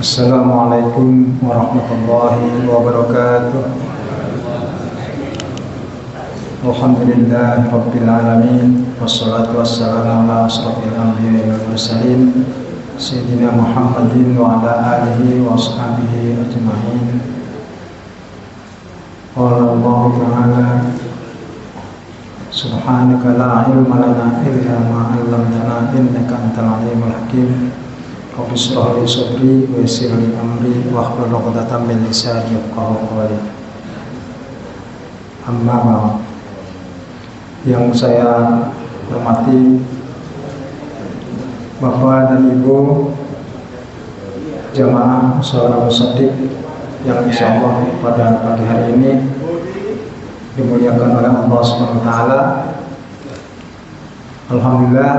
Assalamualaikum warahmatullahi wabarakatuh. Alhamdulillahi rabbil alamin, wassalatu wassalamu ala asrofil anbiya'i wal mursalin Sayyidina Muhammadin wa ala alihi wa ashabihi ajma'in. Qala Allah ta'ala, subhanaka la ilma lana illa ma 'allamtana innaka antal alimul hakim. Rabbi shrah li sadri wa yassir li amri wahlul 'uqdatam min lisani yafqahu qawli. Amma ba'd. Yang saya hormati Bapak dan Ibu jamaah Musyawarah Musaddiq yang insyaallah pada pagi hari ini dimuliakan oleh Allah Subhanahu wa taala. Alhamdulillah,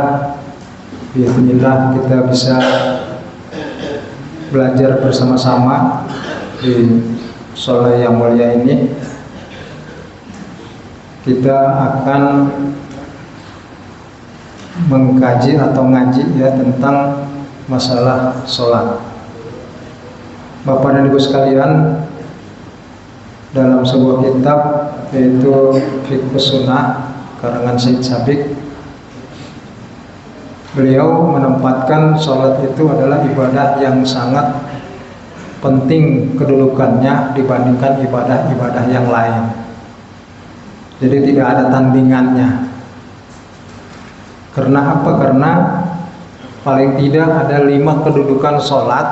bismillah kita bisa belajar bersama-sama di sore yang mulia ini. Kita akan mengkaji atau ngaji ya tentang masalah sholat. Bapak dan Ibu sekalian, dalam sebuah kitab yaitu Fiqhus Sunnah karangan Syed Sabiq, beliau menempatkan sholat itu adalah ibadah yang sangat penting kedudukannya dibandingkan ibadah-ibadah yang lain. Jadi tidak ada tandingannya. Karena apa? Karena paling tidak ada 5 kedudukan sholat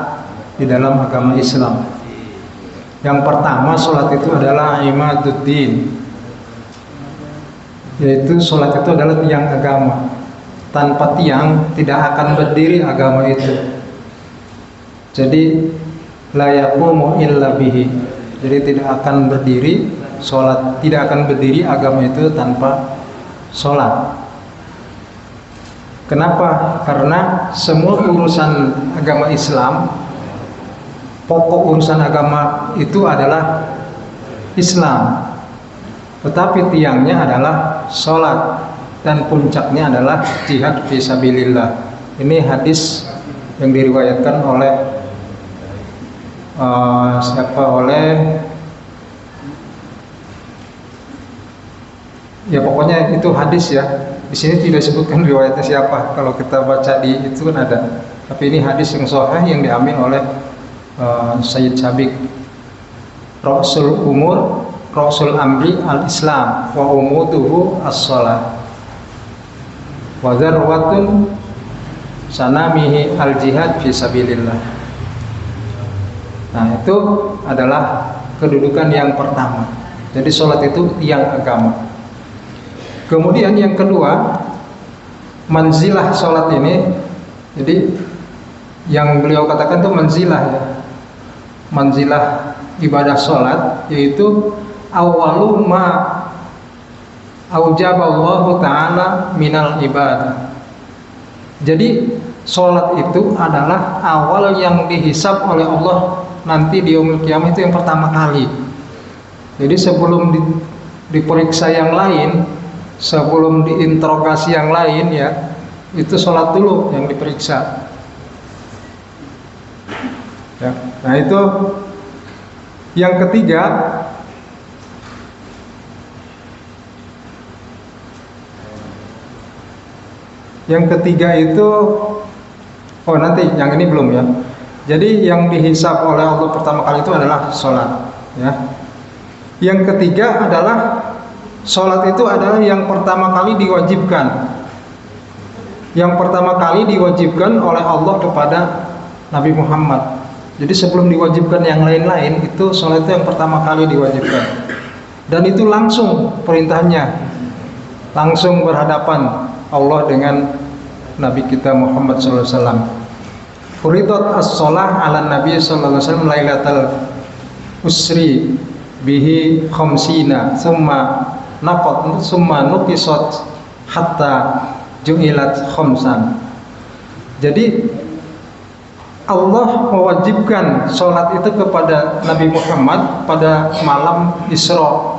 di dalam agama Islam. Yang pertama, sholat itu adalah imaduddin, yaitu sholat itu adalah tiang agama. Tanpa tiang tidak akan berdiri agama itu. Jadi la yaqumu illa bihi. Jadi tidak akan berdiri sholat, tidak akan berdiri agama itu tanpa sholat. Kenapa? Karena semua urusan agama Islam, pokok urusan agama itu adalah Islam, tetapi tiangnya adalah sholat dan puncaknya adalah jihad fisabilillah. Ini hadis yang diriwayatkan oleh pokoknya itu hadis ya. Di sini tidak disebutkan riwayatnya siapa. Kalau kita baca di itu kan ada. Tapi ini hadis yang sahih yang diambil oleh Sayyid Sabiq. Rasul umur, Rasul amri al-Islam, wa umuduhu as-shalah. Wa dzarwatun sanamihi al-jihad fisabilillah. Nah, itu adalah kedudukan yang pertama. Jadi sholat itu tiang agama. Kemudian yang kedua, manzilah sholat ini. Jadi yang beliau katakan itu manzilah ya. Manzilah ibadah sholat yaitu awwalu ma aujaballahu ta'ala minal ibadah. Jadi sholat itu adalah awal yang dihisab oleh Allah nanti di yaumul qiyamah, itu yang pertama kali. Jadi sebelum diperiksa yang lain, sebelum diinterogasi yang lain ya, itu sholat dulu yang diperiksa ya. Nah itu yang ketiga. Yang ketiga itu, nanti yang ini belum ya. Jadi yang dihisab oleh Allah pertama kali itu adalah sholat ya. Yang ketiga adalah sholat itu adalah yang pertama kali diwajibkan. Yang pertama kali diwajibkan oleh Allah kepada Nabi Muhammad. Jadi sebelum diwajibkan yang lain-lain, itu sholat itu yang pertama kali diwajibkan. Dan itu langsung perintahnya, langsung berhadapan Allah dengan Nabi kita Muhammad SAW. Furidat as-sholah ala Nabi SAW lailatul usri bihi khamsina summa nukisat hatta ju'ilat khamsan. Jadi Allah mewajibkan sholat itu kepada Nabi Muhammad pada malam Isra.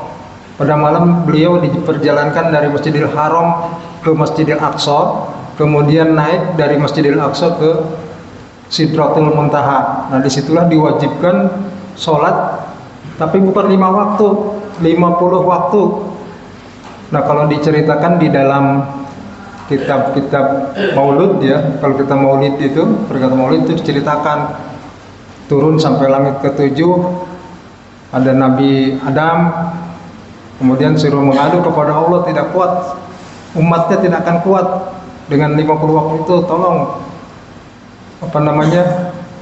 Pada malam beliau diperjalankan dari Masjidil Haram ke Masjidil Aqsa, kemudian naik dari Masjidil Aqsa ke Sidratul Muntaha. Nah disitulah diwajibkan sholat, tapi bukan 5 waktu, 50 waktu. Nah kalau diceritakan di dalam kitab-kitab maulud ya, kalau kita maulid itu, perkataan maulid itu diceritakan turun sampai langit ke-7, ada Nabi Adam, kemudian suruh mengadu kepada Allah, tidak kuat, umatnya tidak akan kuat dengan 50 waktu itu, tolong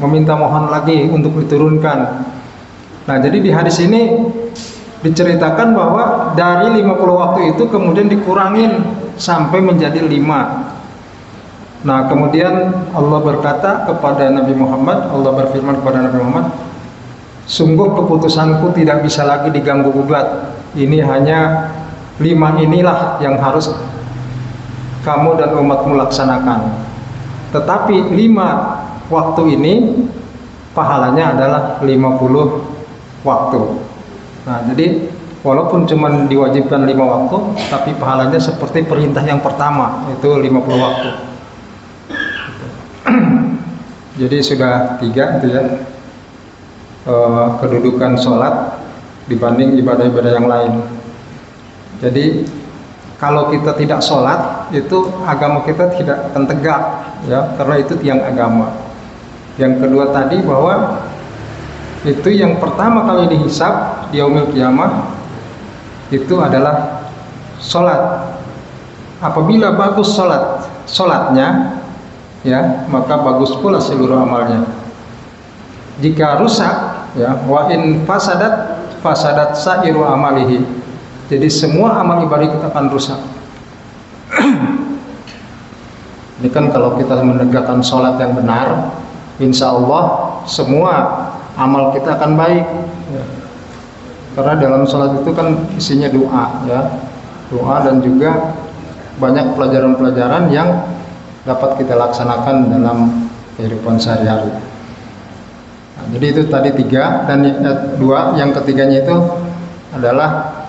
meminta mohon lagi untuk diturunkan. Nah jadi di hadis ini diceritakan bahwa dari 50 waktu itu kemudian dikurangin sampai menjadi 5. Nah kemudian Allah berkata kepada Nabi Muhammad, Allah berfirman kepada Nabi Muhammad, sungguh keputusanku tidak bisa lagi diganggu gugat. Ini hanya 5 inilah yang harus kamu dan umatmu laksanakan. Tetapi 5 waktu ini pahalanya adalah 50 waktu. Nah jadi walaupun cuma diwajibkan 5 waktu, tapi pahalanya seperti perintah yang pertama, itu 50 waktu. Jadi sudah 3 itu ya, kedudukan sholat dibanding ibadah-ibadah yang lain. Jadi kalau kita tidak sholat, itu agama kita tidak akan tegak ya, karena itu tiang agama. Yang kedua tadi bahwa itu yang pertama kali dihisab di yaumil qiyamah itu adalah sholat. Apabila bagus sholatnya ya, maka bagus pula seluruh amalnya. Jika rusak ya, wa in fasadat sa'iru amalihi. Jadi semua amal ibadah kita akan rusak. Ini kan kalau kita menegakkan sholat yang benar, insya Allah semua amal kita akan baik ya. Karena dalam sholat itu kan isinya doa ya, doa dan juga banyak pelajaran-pelajaran yang dapat kita laksanakan dalam kehidupan sehari-hari. Nah, jadi itu tadi 3 dan 2. Yang ketiganya itu adalah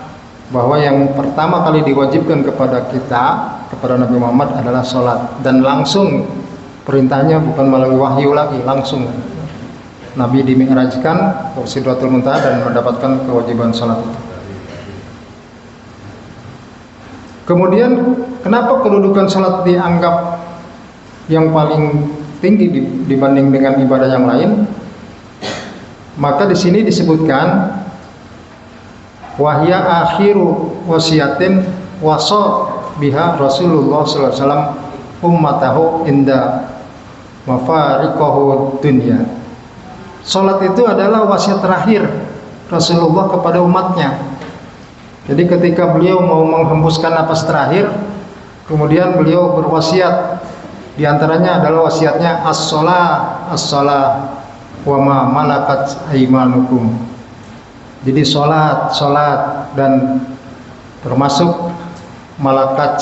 bahwa yang pertama kali diwajibkan kepada kita, kepada Nabi Muhammad adalah sholat, dan langsung perintahnya bukan melalui wahyu lagi, langsung Nabi dimi'rajkan ke Sidratul Muntaha dan mendapatkan kewajiban sholat itu. Kemudian kenapa kedudukan sholat dianggap yang paling tinggi dibanding dengan ibadah yang lain? Maka di sini disebutkan wahya akhiru wasiyatin wasa biha Rasulullah sallallahu alaihi wasallam ummatahu inda mafariqahu dunya. Salat itu adalah wasiat terakhir Rasulullah kepada umatnya. Jadi ketika beliau mau menghembuskan napas terakhir, kemudian beliau berwasiat, di antaranya adalah wasiatnya as-shalah wa ma malakat aymanukum. Jadi sholat dan termasuk malakat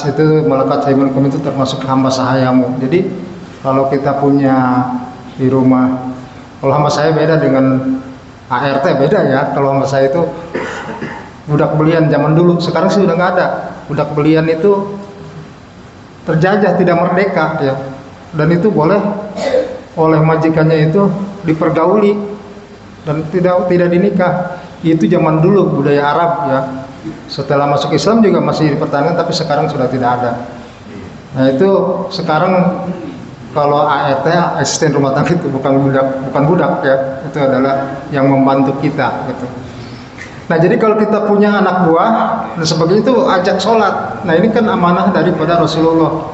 aymanukum itu termasuk hamba sahayamu. Jadi kalau kita punya di rumah, kalau hamba saya beda dengan ART, beda ya. Kalau hamba saya itu budak belian zaman dulu, sekarang sih udah nggak ada. Budak belian itu terjajah, tidak merdeka ya, dan itu boleh oleh majikannya itu dipergauli dan tidak dinikah. Itu zaman dulu budaya Arab ya. Setelah masuk Islam juga masih dipertahankan, tapi sekarang sudah tidak ada. Nah itu sekarang kalau ART, asisten rumah tangga, itu bukan budak ya, itu adalah yang membantu kita gitu. Nah jadi kalau kita punya anak buah dan sebagainya itu ajak sholat. Nah ini kan amanah daripada Rasulullah,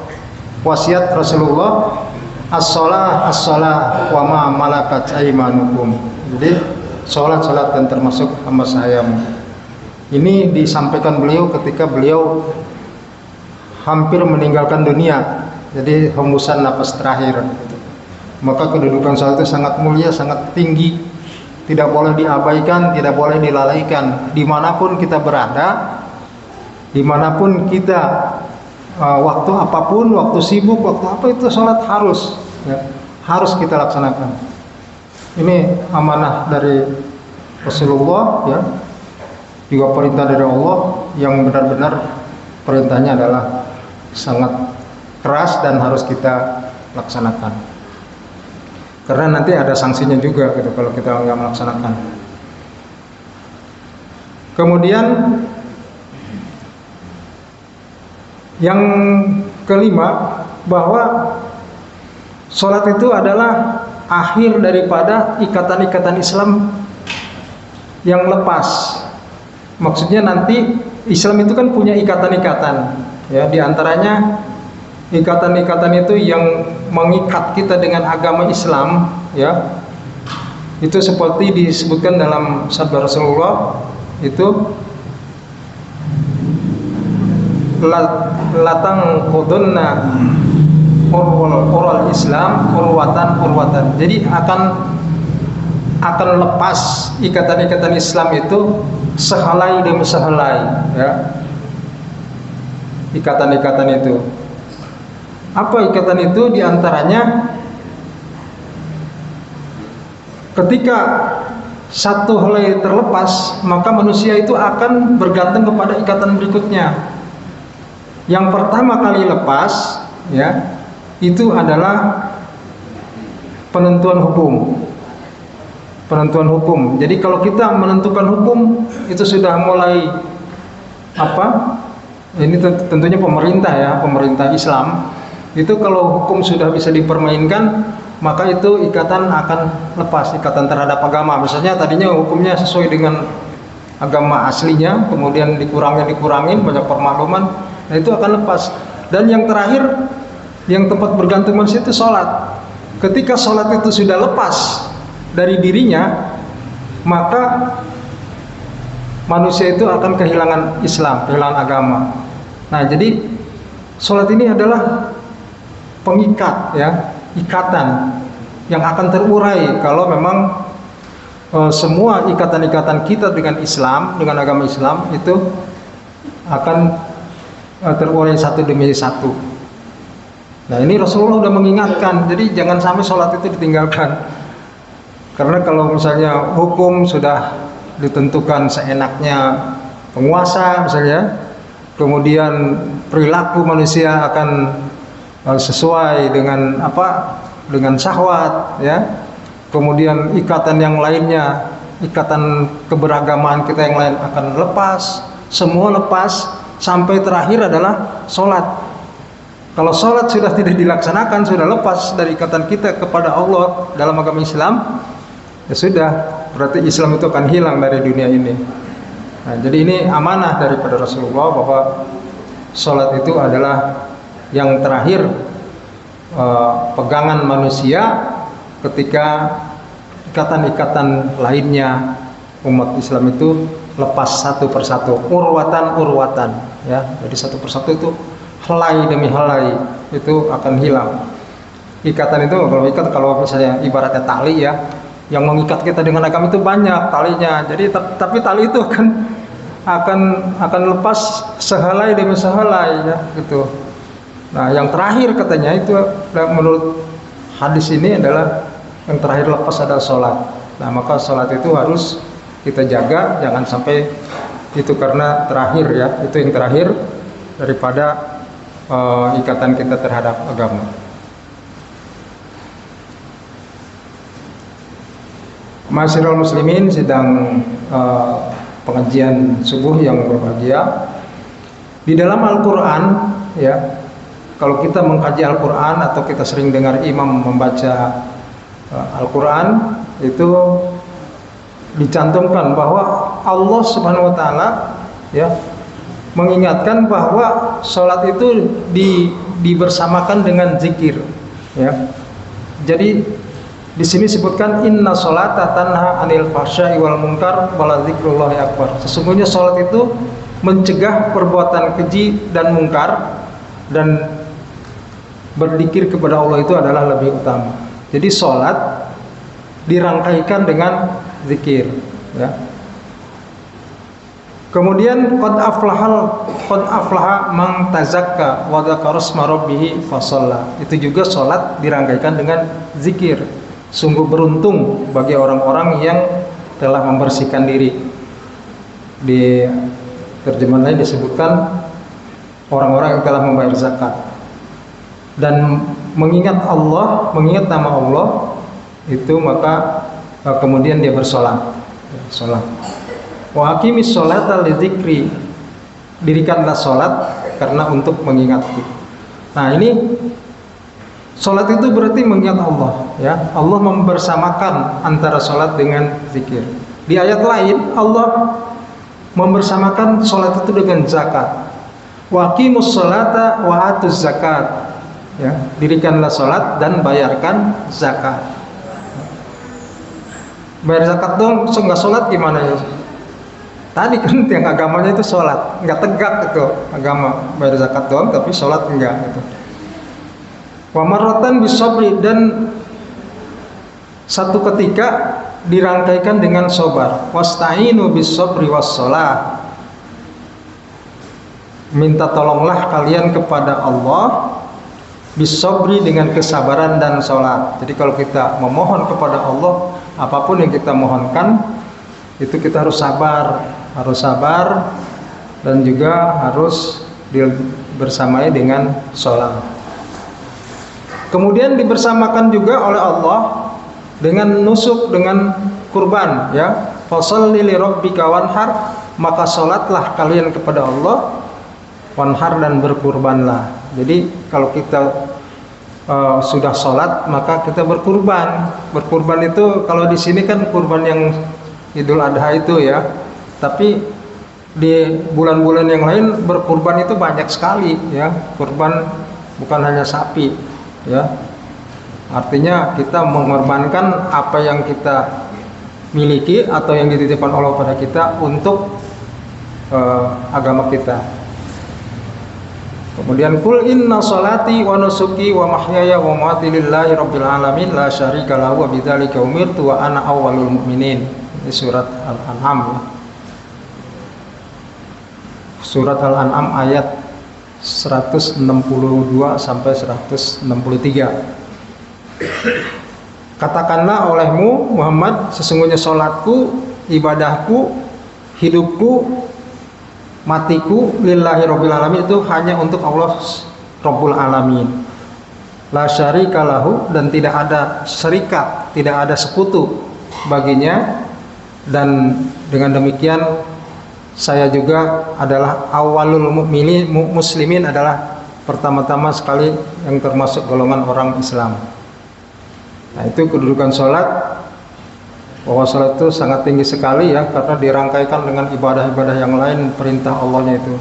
wasiat Rasulullah, as-shalah wa ma malakat aymanukum. Jadi sholat dan termasuk hamba sahayamu. Ini disampaikan beliau ketika beliau hampir meninggalkan dunia, jadi hembusan napas terakhir. Maka kedudukan sholat itu sangat mulia, sangat tinggi, tidak boleh diabaikan, tidak boleh dilalaikan. Dimanapun kita berada, dimanapun kita, waktu apapun, waktu sibuk, waktu apa, itu sholat harus ya, harus kita laksanakan. Ini amanah dari Rasulullah ya, juga perintah dari Allah yang benar-benar perintahnya adalah sangat keras dan harus kita laksanakan. karena nanti ada sanksinya juga gitu kalau kita nggak melaksanakan. Kemudian yang kelima, bahwa sholat itu adalah akhir daripada ikatan-ikatan Islam yang lepas. Maksudnya nanti Islam itu kan punya ikatan-ikatan, ya, diantaranya ikatan-ikatan itu yang mengikat kita dengan agama Islam, ya, itu seperti disebutkan dalam sabda Rasulullah itu, latang kodonna oral Islam urwatan. Jadi akan lepas ikatan-ikatan Islam itu sehelai demi sehelai, ya, ikatan-ikatan itu. Apa ikatan itu? Diantaranya ketika satu helai terlepas, maka manusia itu akan bergantung kepada ikatan berikutnya. Yang pertama kali lepas, ya, itu adalah penentuan hukum. Penentuan hukum. Jadi kalau kita menentukan hukum, itu sudah mulai apa? Ini tentunya pemerintah, ya, pemerintah Islam. Itu kalau hukum sudah bisa dipermainkan, maka itu ikatan akan lepas, ikatan terhadap agama. Misalnya tadinya hukumnya sesuai dengan agama aslinya, kemudian dikurangin banyak permakluman, nah itu akan lepas. Dan yang terakhir, yang tempat bergantung manusia itu sholat. Ketika sholat itu sudah lepas dari dirinya, maka manusia itu akan kehilangan Islam, kehilangan agama. Nah, jadi sholat ini adalah pengikat, ya, ikatan yang akan terurai kalau memang semua ikatan-ikatan kita dengan Islam, dengan agama Islam itu akan terurai satu demi satu. Nah, ini Rasulullah sudah mengingatkan, jadi jangan sampai sholat itu ditinggalkan. Karena kalau misalnya hukum sudah ditentukan seenaknya penguasa misalnya, kemudian perilaku manusia akan sesuai dengan apa? Dengan syahwat, ya. Kemudian ikatan yang lainnya, ikatan keberagamaan kita yang lain akan lepas, semua lepas sampai terakhir adalah sholat. Kalau sholat sudah tidak dilaksanakan, sudah lepas dari ikatan kita kepada Allah dalam agama Islam, ya sudah, berarti Islam itu akan hilang dari dunia ini. Nah, jadi ini amanah daripada Rasulullah bahwa sholat itu adalah yang terakhir pegangan manusia ketika ikatan-ikatan lainnya umat Islam itu lepas satu persatu, urwatan, ya. Jadi satu persatu itu helai demi helai itu akan hilang. Ikatan itu kalau misalnya ibaratnya tali, ya, yang mengikat kita dengan agama itu banyak talinya. Jadi tapi tali itu akan lepas sehelai demi sehelai, ya, gitu. Nah, yang terakhir katanya itu menurut hadis ini adalah yang terakhir lepas adalah sholat. Nah, maka sholat itu harus kita jaga, jangan sampai itu karena terakhir, ya, itu yang terakhir daripada ikatan kita terhadap agama. Ma'asyiral muslimin, sidang pengajian subuh yang berbahagia. Di dalam Al-Quran, ya, kalau kita mengkaji Al-Quran atau kita sering dengar imam membaca Al-Quran, itu dicantumkan bahwa Allah Subhanahu wa Ta'ala, ya, mengingatkan bahwa sholat itu dibersamakan dengan zikir, ya. Jadi di sini disebutkan inna sholata tanha anil fahsya'i wal munkar wala dzikrullahi akbar. Sesungguhnya sholat itu mencegah perbuatan keji dan mungkar, dan berzikir kepada Allah itu adalah lebih utama. Jadi sholat dirangkaikan dengan zikir, ya. Kemudian qad aflaha man tazakka wa dzakara isma rabbih fasalla. Itu juga sholat dirangkaikan dengan zikir. Sungguh beruntung bagi orang-orang yang telah membersihkan diri. Di terjemahan lain disebutkan orang-orang yang telah membayar zakat dan mengingat Allah, mengingat nama Allah, itu maka kemudian dia bersolat. Solat. Wa aqimis sholata lidzikri, dirikanlah solat karena untuk mengingatku. Nah ini solat itu berarti mengingat Allah, ya. Allah membersamakan antara solat dengan zikir. Di ayat lain Allah membersamakan solat itu dengan zakat. Wa aqimus sholata wa atuz zakat, ya. Dirikanlah solat dan bayarkan zakat. Bayar zakat dong, nggak sholat gimana ya? Tadi kan yang agamanya itu sholat, nggak tegak itu agama, bayar zakat doang tapi sholat enggak gitu. Wa marratan bisabri, dan satu ketika dirangkaikan dengan sabar. Wasta'inu bisabri wassholah, minta tolonglah kalian kepada Allah bisabri, dengan kesabaran dan sholat. Jadi kalau kita memohon kepada Allah, apapun yang kita mohonkan itu kita harus sabar dan juga harus bersamai dengan sholat. Kemudian dibersamakan juga oleh Allah dengan nusuk, dengan kurban, ya. Fasholli li rabbika wanhar, maka sholatlah kalian kepada Allah, wanhar, dan berkurbanlah. Jadi kalau kita sudah sholat maka kita berkurban. Berkurban itu kalau di sini kan kurban yang Idul Adha itu, ya. Tapi di bulan-bulan yang lain berkurban itu banyak sekali, ya. Kurban bukan hanya sapi, ya. Artinya kita mengorbankan apa yang kita miliki atau yang dititipkan Allah pada kita untuk agama kita. Kemudian kul inna sholati wa nusuki wa mahyaya wa mamati lillahi rabbil alamin la syarika lahu wa bidzalika umirtu wa ana awwalul mu'minin. Ini surat Al-An'am, ya. Surat Al-An'am ayat 162 sampai 163. Katakanlah olehmu Muhammad, sesungguhnya sholatku, ibadahku, hidupku, matiku lillahi rabbil alamin, itu hanya untuk Allah Rabbul Alamin. La syarika lahu, dan tidak ada syarikat, tidak ada sekutu baginya. Dan dengan demikian saya juga adalah awalul mu'minin, muslimin adalah pertama-tama sekali yang termasuk golongan orang Islam. Nah itu kedudukan sholat, bahwa sholat itu sangat tinggi sekali, ya, karena dirangkaikan dengan ibadah-ibadah yang lain, perintah Allahnya itu.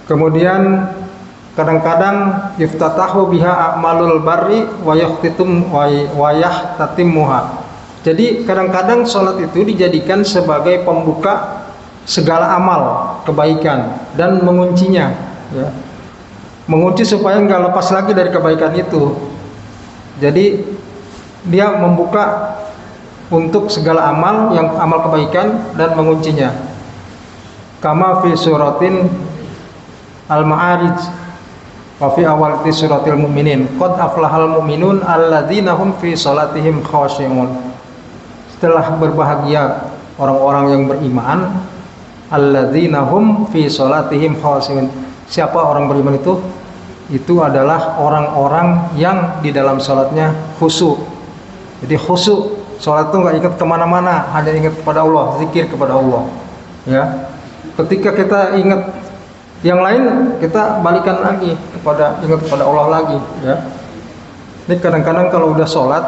Kemudian kadang-kadang yuftatahu biha a'malul barri wa yahtatimmuha. Jadi kadang-kadang sholat itu dijadikan sebagai pembuka segala amal kebaikan dan menguncinya, ya. Mengunci supaya nggak lepas lagi dari kebaikan itu. Jadi dia membuka untuk segala amal, yang amal kebaikan, dan menguncinya. Kama fi suratin Al-Ma'arij wa fi awal suratil mu'minin qad aflahal mu'minun alladzina hum fi salatihim khashi'un. Setelah berbahagia orang-orang yang beriman, alladzina hum fi salatihim khashi'un. Siapa orang beriman itu? Itu adalah orang-orang yang di dalam sholatnya khusyuk. Jadi khusyuk, sholat itu nggak ingat kemana-mana, hanya ingat kepada Allah, zikir kepada Allah, ya. Ketika kita ingat yang lain, kita balikan lagi ingat kepada Allah lagi, ya. Ini kadang-kadang kalau udah sholat,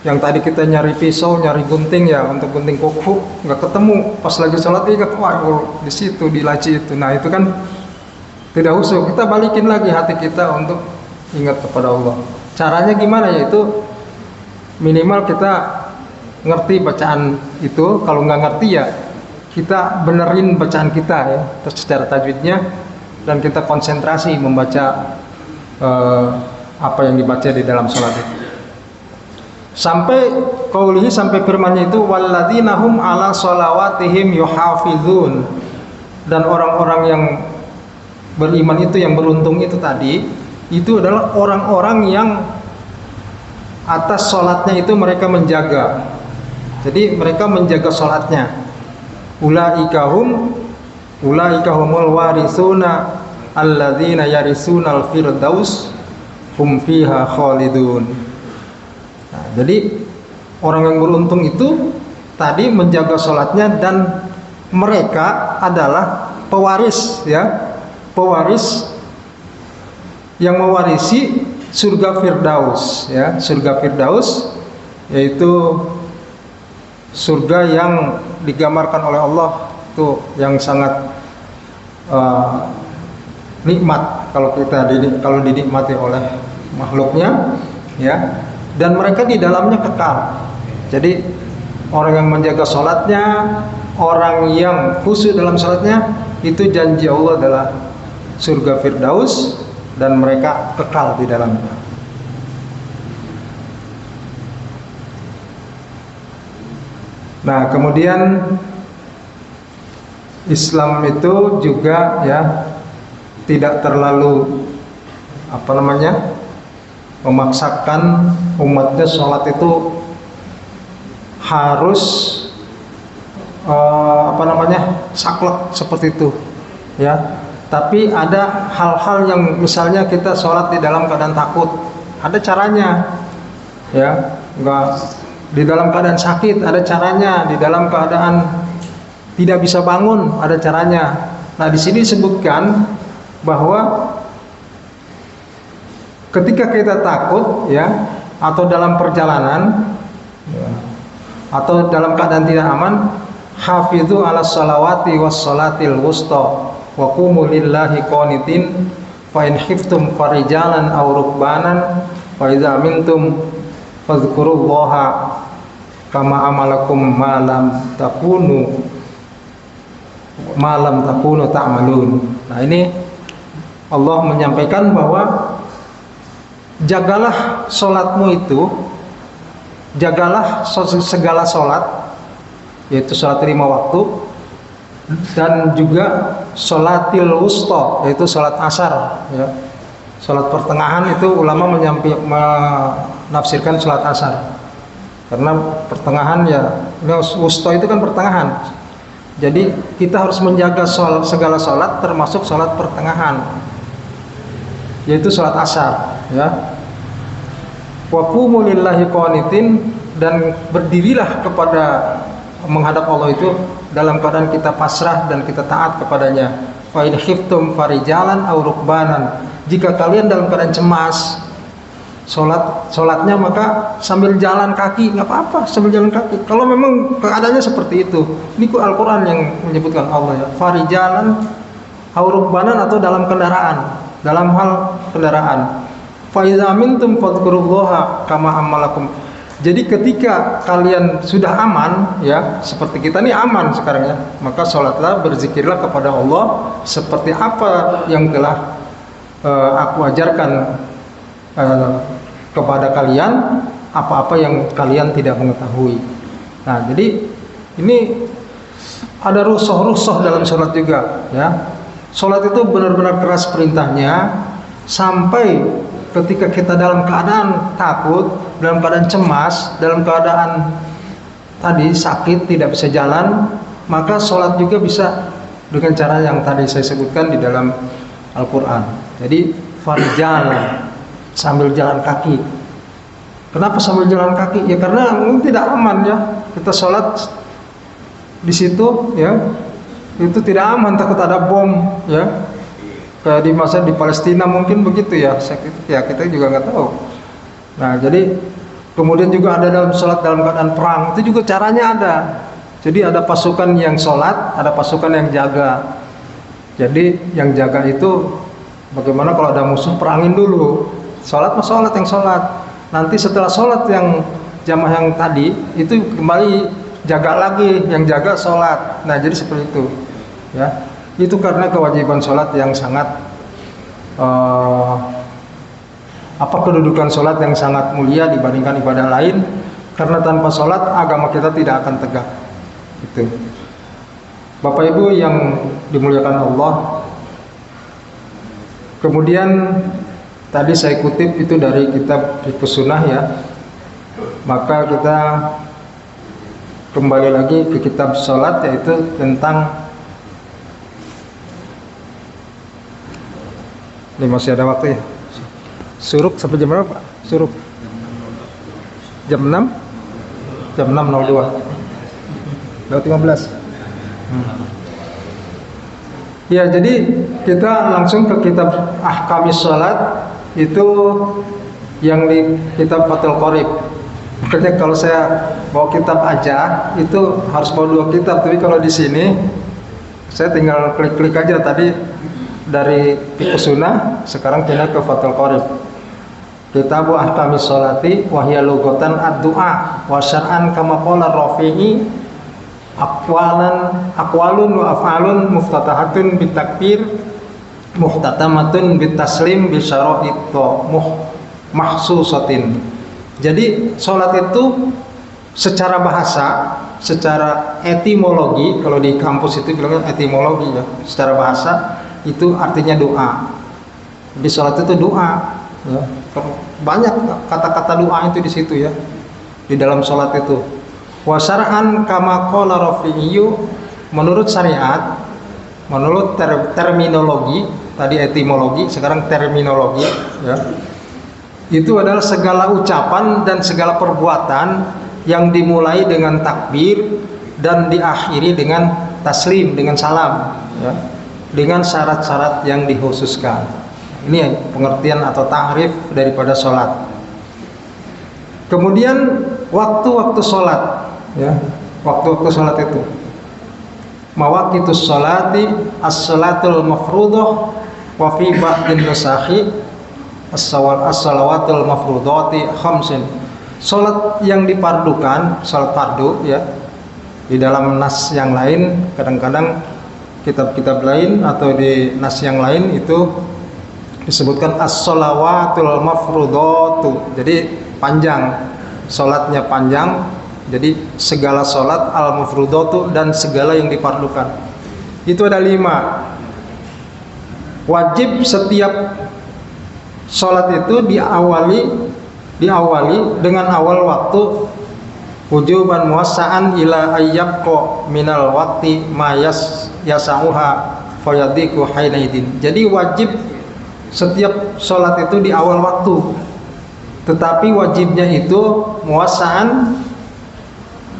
yang tadi kita nyari pisau, nyari gunting, ya, untuk gunting kuku nggak ketemu, pas lagi sholat ingat, wah di situ, di laci itu. Nah itu kan tidak khusyuk. Kita balikin lagi hati kita untuk ingat kepada Allah. Caranya gimana? Yaitu minimal kita ngerti bacaan itu. Kalau nggak ngerti, ya kita benerin bacaan kita, ya, terus secara tajwidnya, dan kita konsentrasi membaca apa yang dibaca di dalam sholat itu. Sampai qaulihi, sampai firman-Nya itu walladzina hum ala sholawatihim yuhafizun. Dan orang-orang yang beriman itu, yang beruntung itu tadi, itu adalah orang-orang yang atas sholatnya itu mereka menjaga. Jadi mereka menjaga sholatnya. Ulaika humul warisuna alladzina yarisunal firdaus hum fiha khalidun. Nah, jadi orang yang beruntung itu tadi menjaga sholatnya dan mereka adalah pewaris, ya, pewaris yang mewarisi surga Firdaus, ya, surga Firdaus, yaitu surga yang digambarkan oleh Allah itu yang sangat nikmat kalau dinikmati oleh makhluknya, ya, dan mereka di dalamnya kekal. Jadi orang yang menjaga sholatnya, orang yang khusyuk dalam sholatnya, itu janji Allah adalah surga Firdaus dan mereka kekal di dalamnya. Nah, kemudian Islam itu juga, ya, tidak terlalu memaksakan umatnya sholat itu harus saklek seperti itu, ya. Tapi ada hal-hal yang misalnya kita sholat di dalam keadaan takut, ada caranya, ya. Enggak di dalam keadaan sakit, ada caranya. Di dalam keadaan tidak bisa bangun, ada caranya. Nah, di sini disebutkan bahwa ketika kita takut, ya, atau dalam perjalanan, ya, atau dalam keadaan tidak aman, hafidzu 'alas shalawati was shalatil wusta wa qumu lillahi qanitin fa in khiftum farijalan aw rukbanan fa idza amintum fadhkurullaha kama amalakum ma lam takunu ta'malun. Nah, ini Allah menyampaikan bahwa jagalah sholatmu itu, jagalah segala sholat, yaitu sholat 5 waktu, dan juga sholatil wusta, yaitu sholat asar, ya. Sholat pertengahan itu ulama menafsirkan sholat asar, karena pertengahan, ya, wusta itu kan pertengahan. Jadi kita harus menjaga segala sholat, termasuk sholat pertengahan, yaitu sholat asar, ya. Wa qumu lillahi qanitin, dan berdirilah kepada menghadap Allah itu dalam keadaan kita pasrah dan kita taat kepadanya. Fa in khiftum farijalan aw rukbanan, jika kalian dalam keadaan cemas sholatnya, maka sambil jalan kaki, nggak apa-apa, sambil jalan kaki. Kalau memang keadaannya seperti itu, ini Al-Quran yang menyebutkan Allah, ya, farijalan aw rukbanan, atau dalam kendaraan, dalam hal kendaraan. Fa idza amintum fadhkurullaha kama amalakum. Jadi ketika kalian sudah aman, ya, seperti kita nih aman sekarang, ya, maka sholatlah, berzikirlah kepada Allah seperti apa yang telah aku ajarkan kepada kalian, apa-apa yang kalian tidak mengetahui. Nah, jadi ini ada rusuh-rusuh dalam sholat juga, ya. Sholat itu benar-benar keras perintahnya, sampai ketika kita dalam keadaan takut, dalam keadaan cemas, dalam keadaan tadi sakit, tidak bisa jalan, maka sholat juga bisa dengan cara yang tadi saya sebutkan di dalam Al-Quran. Jadi farijalan, sambil jalan kaki. Kenapa sambil jalan kaki? Ya karena tidak aman, ya, kita sholat di situ, ya, itu tidak aman, takut ada bom, ya. Kayak di masa di Palestina mungkin begitu, ya. Kita juga nggak tahu. Nah, jadi kemudian juga ada dalam sholat dalam keadaan perang, itu juga caranya ada. Jadi ada pasukan yang sholat, ada pasukan yang jaga. Jadi yang jaga itu bagaimana kalau ada musuh, perangin dulu. Sholat mah sholat, yang sholat. Nanti setelah sholat yang jamaah yang tadi itu kembali jaga lagi, yang jaga sholat. Nah, jadi seperti itu, ya. Itu karena kewajiban sholat yang sangat kedudukan sholat yang sangat mulia dibandingkan ibadah lain. Karena tanpa sholat agama kita tidak akan tegak. Itu, Bapak Ibu yang dimuliakan Allah. Kemudian tadi saya kutip itu dari kitab Fiqhus Sunnah, ya. Maka kita kembali lagi ke kitab sholat, yaitu tentang Ini masih ada waktu ya. Suruk sampai jam berapa Pak? Suruk jam 6? Jam 6.02 lewat 15. Ya, jadi kita langsung ke kitab Ahkamis Sholat, itu yang di kitab Fathul Qorib. Makanya kalau saya bawa kitab aja itu harus bawa 2 kitab, tapi kalau di sini saya tinggal klik-klik aja. Tadi dari Fiqh Sunnah, sekarang pindah ke Fathul Qorib. Kitab Ahkamis Sholati wa hiya lughatan ad-du'a wa syar'an kama qala Rafi'i aqwalun wa af'alun muftatahatun bitakbir muhtatamatun bitaslim bi syara'it mahsusatin. Jadi sholat itu secara bahasa, secara etimologi, kalau di kampus itu bilangnya etimologi ya, secara bahasa itu artinya doa. Di sholat itu doa ya. Banyak kata-kata doa itu di situ ya, di dalam sholat itu. Wa syar'an kama qala Rafi'i, menurut syariat, menurut terminologi, tadi etimologi, sekarang terminologi ya. Itu adalah segala ucapan dan segala perbuatan yang dimulai dengan takbir dan diakhiri dengan taslim, dengan salam ya, dengan syarat-syarat yang dikhususkan. Ini pengertian atau ta'rif daripada sholat. Kemudian waktu-waktu sholat ya, waktu-waktu sholat itu mawaqitus sholati as-sholatul mafruḍah wa fi ba'din nusakhi as-shalawatul mafruḍati khamsin. Sholat yang dipardukan, sholat fardu ya, di dalam nas yang lain, kadang-kadang kitab-kitab lain atau di nas yang lain itu disebutkan as-shalawatul mafruḍatu. Jadi panjang, sholatnya panjang. Jadi segala sholat al-mafruḍatu dan segala yang dipardukan. Itu ada 5. Wajib setiap sholat itu diawali dengan awal waktu, wujuban muwassa'an ila ayyabqa minal waqti ma yasa'uha fayadiku hainaidin. Jadi wajib setiap sholat itu di awal waktu, tetapi wajibnya itu muwassa'an,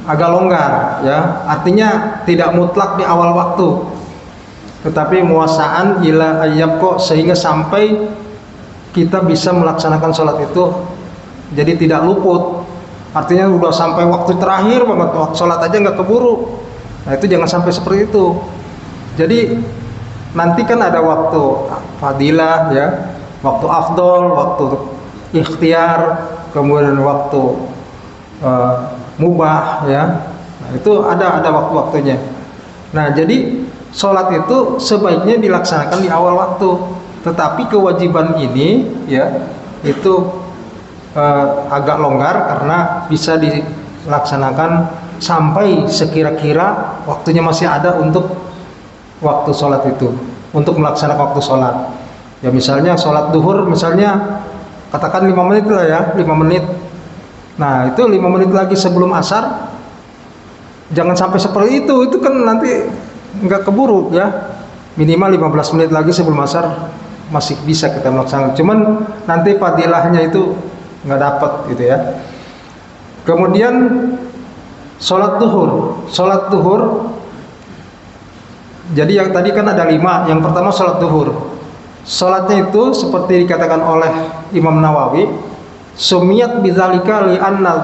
agak longgar ya, artinya tidak mutlak di awal waktu, tetapi muwassa'an ila ayyabqa, sehingga sampai kita bisa melaksanakan sholat itu jadi tidak luput. Artinya udah sampai waktu terakhir banget, sholat aja nggak keburu. Nah itu jangan sampai seperti itu. Jadi nanti kan ada waktu fadilah ya, waktu afdol, waktu ikhtiar, kemudian waktu mubah ya. Nah, itu ada waktu-waktunya. Nah, jadi sholat itu sebaiknya dilaksanakan di awal waktu. Tetapi kewajiban ini ya itu agak longgar karena bisa dilaksanakan sampai sekira-kira waktunya masih ada untuk waktu sholat itu, untuk melaksanakan waktu sholat. Ya misalnya sholat duhur, misalnya katakan 5 menit lah ya, 5 menit. Nah itu 5 menit lagi sebelum asar, jangan sampai seperti itu kan nanti nggak keburu ya. Minimal 15 menit lagi sebelum asar masih bisa kita melaksanakan, cuman nanti fadilahnya itu nggak dapat gitu ya. Kemudian sholat duhur, jadi yang tadi kan ada 5. Yang pertama sholat duhur, sholatnya itu seperti dikatakan oleh Imam Nawawi, sumiyat bidzalika li'anna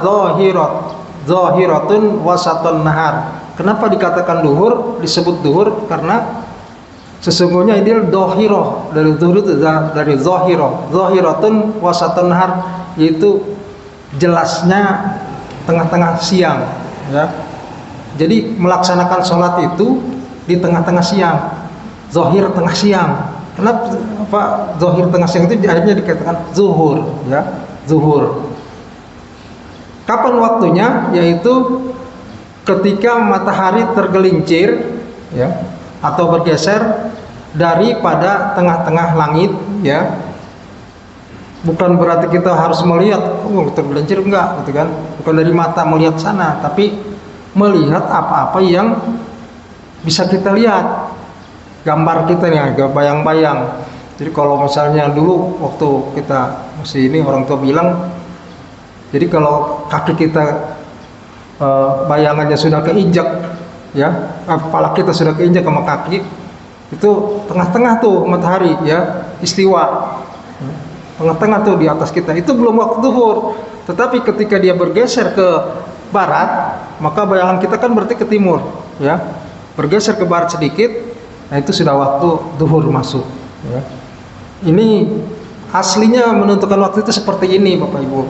zahiratun wasatun nahar. Kenapa dikatakan duhur, disebut duhur? Karena sesungguhnya ini dohiroh, dari zuhur itu dari zahiratun wasatun nahar, yaitu jelasnya tengah-tengah siang ya. Jadi melaksanakan sholat itu di tengah-tengah siang, zahir tengah siang. Kenapa zahir tengah siang itu akhirnya dikatakan zuhur ya, zuhur. Kapan waktunya? Yaitu ketika matahari tergelincir ya, atau bergeser daripada tengah-tengah langit ya. Bukan berarti kita harus melihat tergelincir, enggak gitu kan, bukan dari mata melihat sana, tapi melihat apa-apa yang bisa kita lihat, gambar kita nih, agak bayang-bayang. Jadi kalau misalnya dulu waktu kita masih ini orang tua bilang, jadi kalau kaki kita bayangannya sudah keinjak, ya, kepala kita sudah keinjak sama kaki, itu tengah-tengah tuh matahari, ya, istiwa, tengah-tengah tuh di atas kita, itu belum waktu zuhur. Tetapi ketika dia bergeser ke barat, maka bayangan kita kan berarti ke timur, ya, bergeser ke barat sedikit, nah itu sudah waktu zuhur masuk, ya. Ini aslinya menentukan waktu itu seperti ini, Bapak Ibu,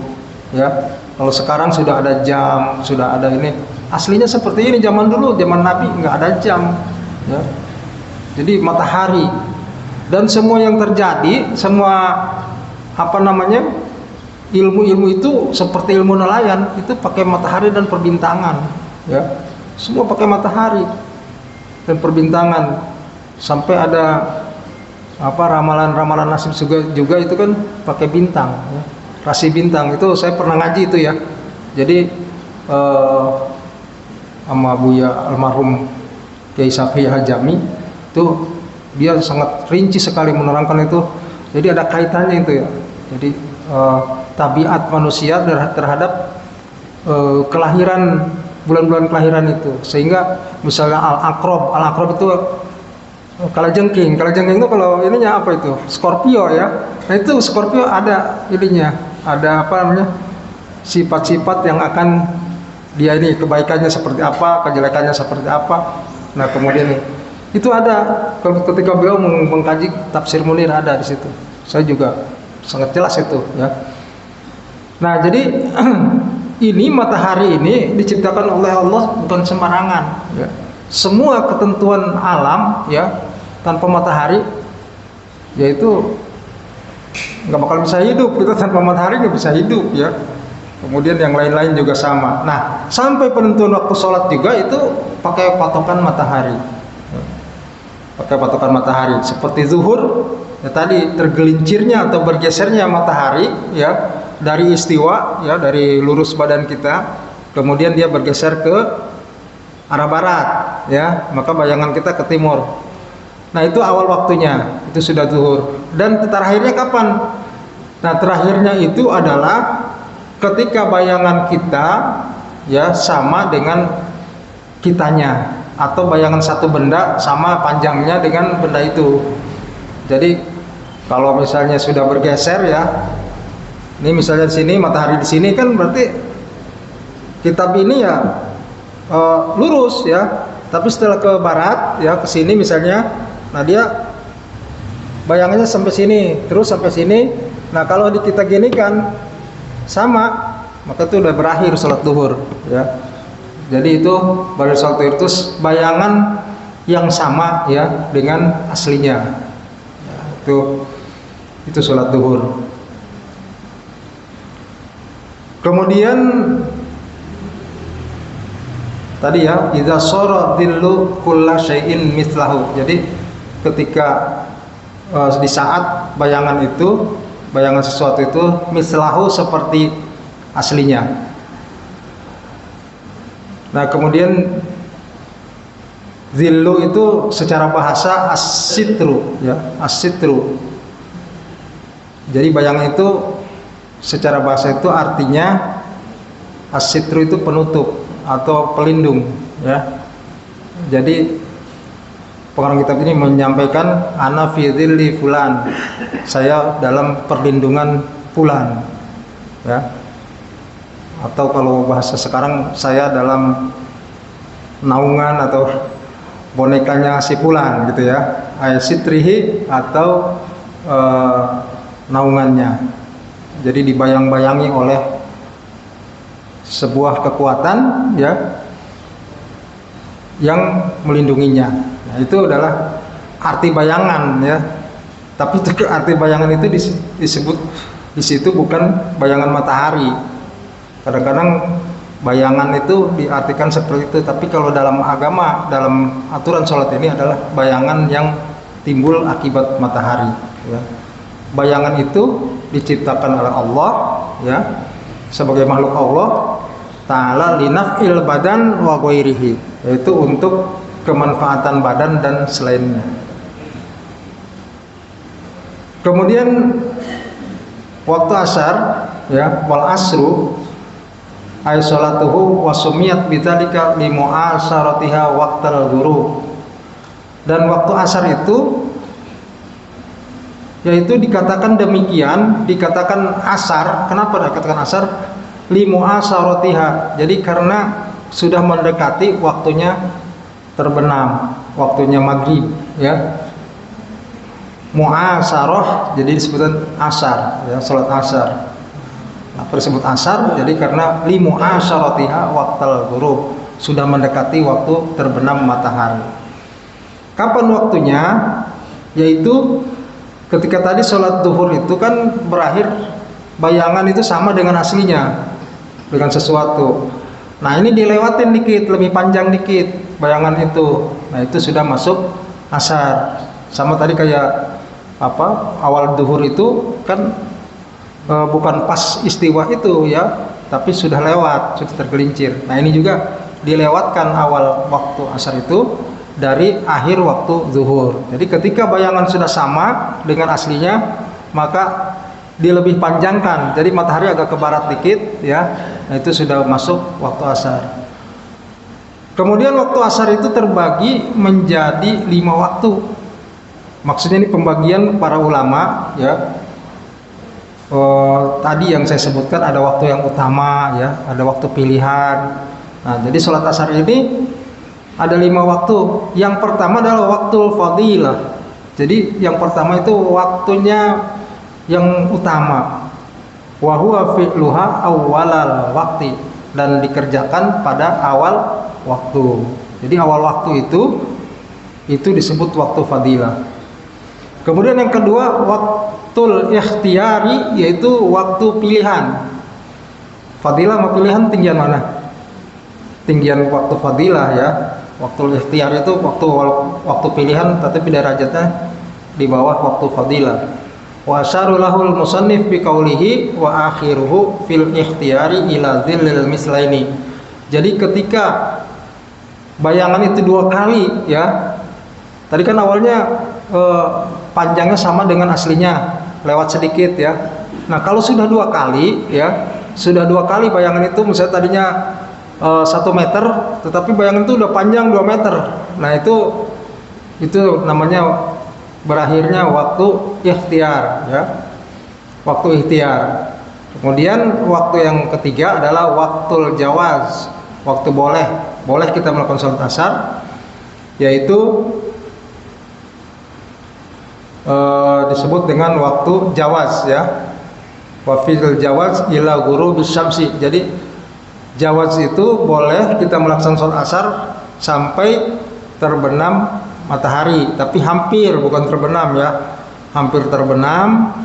ya. Kalau sekarang sudah ada jam, sudah ada ini, aslinya seperti ini. Zaman dulu, zaman Nabi nggak ada jam, ya. Jadi matahari, dan semua yang terjadi, semua apa namanya, ilmu-ilmu itu seperti ilmu nelayan, itu pakai matahari dan perbintangan, ya. Semua pakai matahari dan perbintangan. Sampai ada apa, ramalan-ramalan nasib juga itu kan pakai bintang, ya. Rasi bintang itu saya pernah ngaji itu, ya. Jadi sama Buya almarhum Kiai Syafi'i Hajami itu dia sangat rinci sekali menerangkan itu. Jadi ada kaitannya itu, ya. Jadi tabiat manusia terhadap kelahiran, bulan-bulan kelahiran itu, sehingga misalnya al-aqrab itu kalajengking itu kalau ininya apa itu, Scorpio, ya. Nah itu Scorpio ada ininya, ada apa namanya, sifat-sifat yang akan dia ini, kebaikannya seperti apa, kejelekannya seperti apa. Nah kemudian itu ada ketika beliau mengkaji tafsir Munir, ada di situ. Saya juga sangat jelas itu, ya. Nah jadi ini matahari ini diciptakan oleh Allah bukan sembarangan, ya. Semua ketentuan alam, ya, tanpa matahari, yaitu nggak bakal bisa hidup. Kita tanpa matahari nggak bisa hidup, ya. Kemudian yang lain-lain juga sama. Nah sampai penentuan waktu sholat juga itu pakai patokan matahari, ya. Pakai patokan matahari. Seperti zuhur, ya, tadi tergelincirnya atau bergesernya matahari, ya, dari istiwa, ya, dari lurus badan kita, kemudian dia bergeser ke arah barat, ya, maka bayangan kita ke timur. Nah itu awal waktunya, itu sudah zuhur. Dan terakhirnya kapan? Nah terakhirnya itu adalah ketika bayangan kita, ya, sama dengan kitanya, atau bayangan satu benda sama panjangnya dengan benda itu. Jadi kalau misalnya sudah bergeser, ya, ini misalnya di sini matahari di sini, kan berarti kitab ini, ya, lurus, ya. Tapi setelah ke barat, ya, ke sini misalnya, nah dia bayangannya sampai sini, terus sampai sini. Nah kalau di kita gini kan sama, maka itu udah berakhir sholat zuhur, ya. Jadi itu baru sholat zuhur, itu bayangan yang sama, ya, dengan aslinya, ya, itu sholat zuhur. Kemudian tadi, ya, idza shara dhillu kulla syai'in mithlahu. Jadi ketika di saat bayangan sesuatu itu mislahu, seperti aslinya. Nah kemudian zillu itu secara bahasa as-sitru, ya, as-sitru. Jadi bayangan itu secara bahasa itu artinya as-sitru itu penutup atau pelindung, ya. Jadi pengarang kitab ini menyampaikan ana fi dhilli fulan, saya dalam perlindungan fulan, ya. Atau kalau bahasa sekarang, saya dalam naungan atau bonekanya si fulan, gitu, ya, ay sitrihi, atau naungannya. Jadi dibayang-bayangi oleh sebuah kekuatan, ya, yang melindunginya. Nah, itu adalah arti bayangan, ya. Tapi itu arti bayangan itu disebut di situ bukan bayangan matahari. Kadang-kadang bayangan itu diartikan seperti itu, tapi kalau dalam agama, dalam aturan sholat ini adalah bayangan yang timbul akibat matahari, ya. Bayangan itu diciptakan oleh Allah, ya, sebagai makhluk Allah Ta'ala linaf'il badan wa ghairihi, yaitu untuk kemanfaatan badan dan selainnya. Kemudian waktu asar, ya, wal asru ay salatuhu wa sumiyat bidzalika li mu'asharatiha waqtal ghurub. Dan waktu asar itu yaitu dikatakan demikian, dikatakan asar. Kenapa dikatakan asar? Li mu'asharatiha. Jadi karena sudah mendekati waktunya terbenam, waktunya maghrib, ya. Mu'asharah jadi disebutkan asar, ya, salat asar. Nah, disebut asar jadi karena li mu'asharatiha waqtal ghurub, sudah mendekati waktu terbenam matahari. Kapan waktunya? Yaitu ketika tadi sholat duhur itu kan berakhir bayangan itu sama dengan aslinya, dengan sesuatu. Nah, ini dilewatin dikit, lebih panjang dikit bayangan itu. Nah, itu sudah masuk asar. Sama tadi kayak awal duhur itu kan bukan pas istiwa itu, ya, tapi sudah lewat, sudah tergelincir. Nah, ini juga dilewatkan awal waktu asar itu dari akhir waktu zuhur. Jadi ketika bayangan sudah sama dengan aslinya, maka dia lebih panjangkan. Jadi matahari agak ke barat dikit, ya. Nah, itu sudah masuk waktu asar. Kemudian waktu asar itu terbagi menjadi 5 waktu. Maksudnya ini pembagian para ulama, ya. Tadi yang saya sebutkan ada waktu yang utama, ya, ada waktu pilihan. Nah, jadi sholat asar ini ada 5 waktu. Yang pertama adalah waktu fadilah. Jadi yang pertama itu waktunya yang utama. Wa huwa fi'luha awwalal waqti, dan dikerjakan pada awal waktu. Jadi awal waktu itu disebut waktu fadilah. Kemudian yang kedua waktul ikhtiyari, yaitu waktu pilihan. Fadilah sama pilihan tinggian mana? Tinggian waktu fadilah, ya. Waktu ikhtiyar itu waktu pilihan, tetapi derajatnya di bawah waktu fadilah. Wa syarulahul musannif bi qaulihi wa akhiruhu fil ikhtiyari ila dzillil mislaini. Jadi ketika bayangan itu 2 kali, ya. Tadi kan awalnya panjangnya sama dengan aslinya, lewat sedikit, ya. Nah, kalau sudah 2 kali, ya, sudah 2 kali bayangan itu, misalnya tadinya 1 meter, tetapi bayangan itu udah panjang 2 meter. Nah, itu namanya berakhirnya waktu ikhtiar, ya. Waktu ikhtiar. Kemudian waktu yang ketiga adalah waktul jawaz, waktu boleh kita melakukan sholat asar, yaitu disebut dengan waktu jawaz, ya. Wa fil jawaz ila ghurubis syamsi. Jadi jawaz itu boleh kita melaksanakan sholat asar sampai terbenam matahari, tapi hampir, bukan terbenam, ya. Hampir terbenam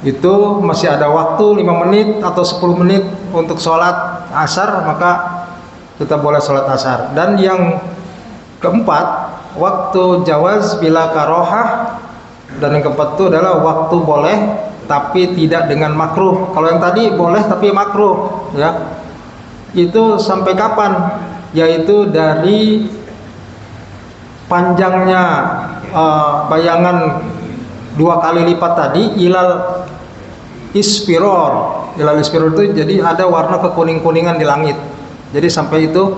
itu masih ada waktu 5 menit atau 10 menit untuk sholat asar, maka kita boleh sholat asar. Dan yang keempat, waktu jawaz bila karohah. Dan yang keempat itu adalah waktu boleh tapi tidak dengan makruh. Kalau yang tadi boleh tapi makruh, ya. Itu sampai kapan? Yaitu dari panjangnya bayangan 2 kali lipat tadi ilal isfiror. Ilal isfiror itu jadi ada warna kekuning-kuningan di langit. Jadi sampai itu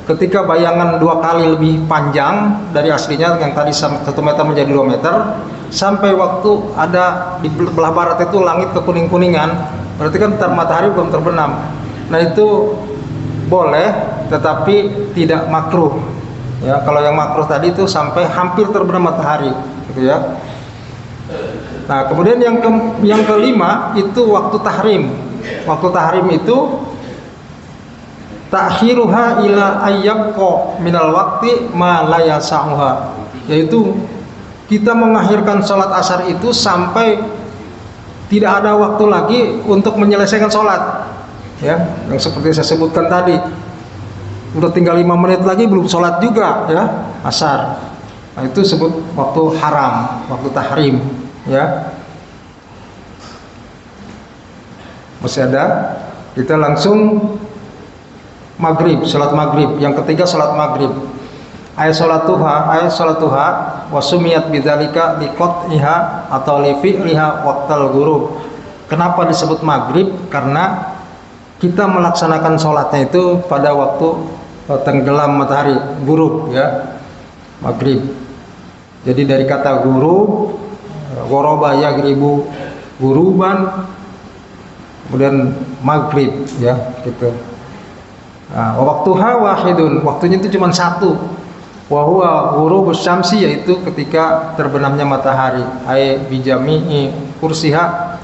ketika bayangan 2 kali lebih panjang dari aslinya, yang tadi 1 meter menjadi 2 meter, sampai waktu ada di belah barat itu langit kekuning-kuningan, berarti kan matahari belum terbenam. Nah, itu boleh tetapi tidak makruh, ya. Kalau yang makruh tadi itu sampai hampir terbenam matahari, gitu, ya. Nah, kemudian yang kelima itu waktu tahrim. Waktu tahrim itu ta'khiruha ila ayyabqa minal waqti ma la yasa'uha, yaitu kita mengakhirkan sholat asar itu sampai tidak ada waktu lagi untuk menyelesaikan sholat, ya. Yang seperti saya sebutkan tadi, udah tinggal 5 menit lagi belum sholat juga, ya, asar. Nah, itu disebut waktu haram, waktu tahrim, ya. Masih ada, kita langsung maghrib, sholat maghrib. Yang ketiga sholat maghrib. Ayat sholatuha wa sumiyat bidzalika liqat'iha atau li fi'liha waqtal ghurub. Kenapa disebut maghrib? Karena kita melaksanakan sholatnya itu pada waktu tenggelam matahari, ghurub ya, maghrib. Jadi dari kata ghurub, ghoroba yaghribu ghuruban, kemudian maghrib ya gitu. Nah, waktuha wahidun, waktunya itu cuma satu. Wa huwa ghurubus syamsi, yaitu ketika terbenamnya matahari. Ai bijami'i kursiha,